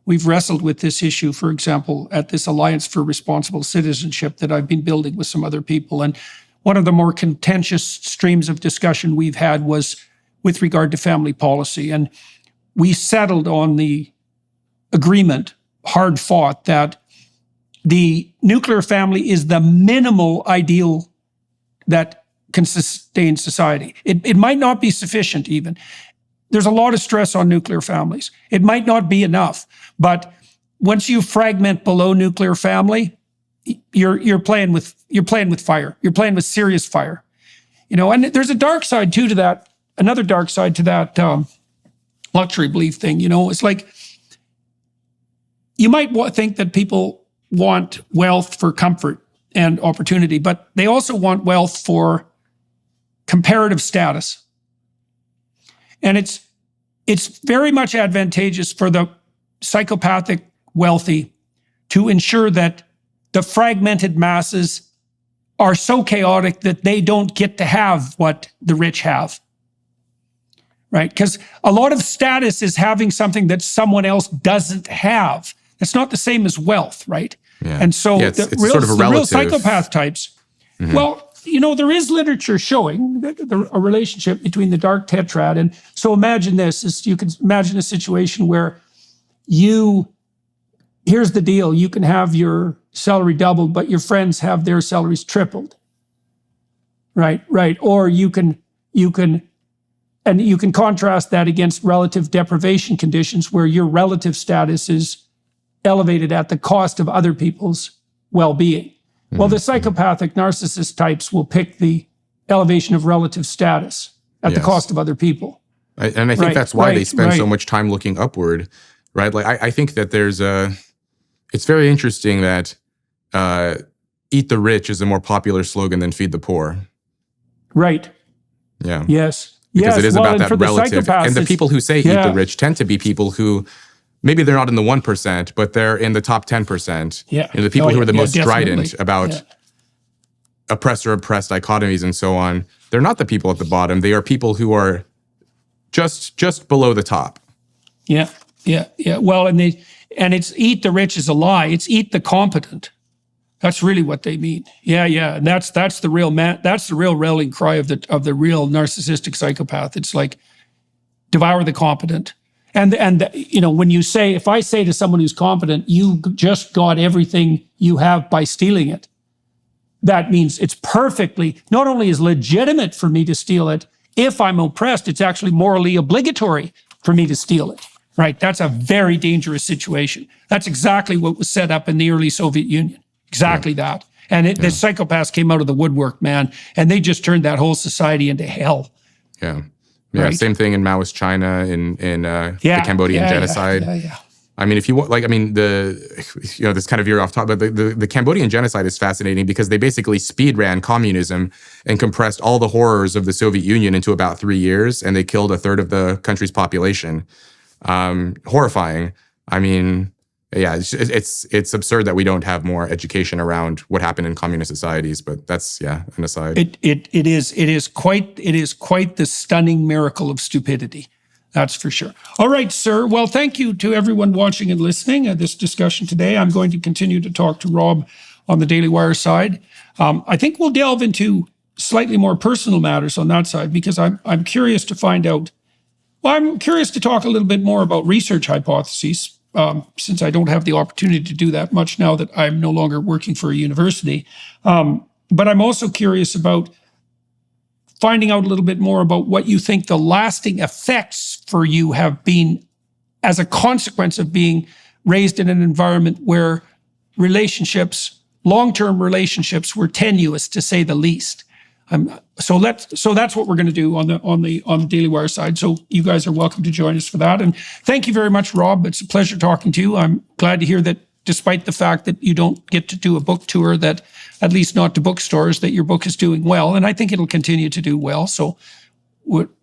We've wrestled with this issue, for example, at this Alliance for Responsible Citizenship that I've been building with some other people. And one of the more contentious streams of discussion we've had was with regard to family policy. And we settled on the agreement, hard fought, that the nuclear family is the minimal ideal that can sustain society. It might not be sufficient even. There's a lot of stress on nuclear families. It might not be enough, but once you fragment below nuclear family, you're playing with fire. You're playing with serious fire. And there's a dark side too to that. Another dark side to that luxury belief thing. It's like you might think that people want wealth for comfort and opportunity, but they also want wealth for comparative status. And it's very much advantageous for the psychopathic wealthy to ensure that the fragmented masses are so chaotic that they don't get to have what the rich have. right? Because a lot of status is having something that someone else doesn't have. It's not the same as wealth, right? Yeah. And so it's the real, sort of a the real relative. psychopath types, well, there is literature showing a relationship between the dark tetrad. And so imagine this, you can imagine a situation where here's the deal, you can have your salary doubled, but your friends have their salaries tripled. Right. Or you can contrast that against relative deprivation conditions where your relative status is elevated at the cost of other people's well-being. Well, the psychopathic narcissist types will pick the elevation of relative status at the cost of other people. And I think that's why they spend so much time looking upward, right? Like I think that it's very interesting that eat the rich is a more popular slogan than feed the poor. Right. Yeah. Yes. Because it is about that relative. And the it's, people who say eat the rich tend to be people who, maybe they're not in the 1%, but they're in the top 10%. Yeah. The people who are the most definitely. strident about oppressor-oppressed dichotomies and so on, they're not the people at the bottom. They are people who are just below the top. Yeah. Well, and it's eat the rich is a lie. It's eat the competent. That's really what they mean. Yeah. And that's the real rallying cry of the real narcissistic psychopath. It's like devour the competent. And when you say, if I say to someone who's competent, you just got everything you have by stealing it, that means it's perfectly, not only is legitimate for me to steal it, if I'm oppressed, it's actually morally obligatory for me to steal it, right? That's a very dangerous situation. That's exactly what was set up in the early Soviet Union. Exactly that. And the psychopaths came out of the woodwork, man, and they just turned that whole society into hell. Yeah. Right. Same thing in Maoist China, in the Cambodian genocide. Yeah. I mean, if you want, this kind of veer off topic, but the Cambodian genocide is fascinating because they basically speed ran communism and compressed all the horrors of the Soviet Union into about 3 years, and they killed a third of the country's population. Horrifying. I mean, yeah, it's absurd that we don't have more education around what happened in communist societies, but that's an aside. It is quite the stunning miracle of stupidity. That's for sure. All right, sir. Well, thank you to everyone watching and listening at this discussion today. I'm going to continue to talk to Rob on the Daily Wire side. I think we'll delve into slightly more personal matters on that side because I'm curious to find out. Well, I'm curious to talk a little bit more about research hypotheses. Since I don't have the opportunity to do that much now that I'm no longer working for a university. But I'm also curious about finding out a little bit more about what you think the lasting effects for you have been as a consequence of being raised in an environment where long-term relationships were tenuous, to say the least. So that's what we're going to do on the Daily Wire side. So you guys are welcome to join us for that. And thank you very much, Rob. It's a pleasure talking to you. I'm glad to hear that despite the fact that you don't get to do a book tour, that at least not to bookstores, that your book is doing well. And I think it'll continue to do well. So,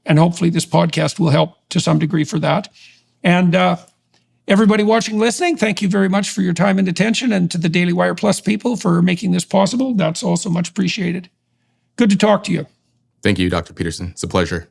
and hopefully this podcast will help to some degree for that. And everybody watching, listening, thank you very much for your time and attention, and to the Daily Wire Plus people for making this possible. That's also much appreciated. Good to talk to you. Thank you, Dr. Peterson. It's a pleasure.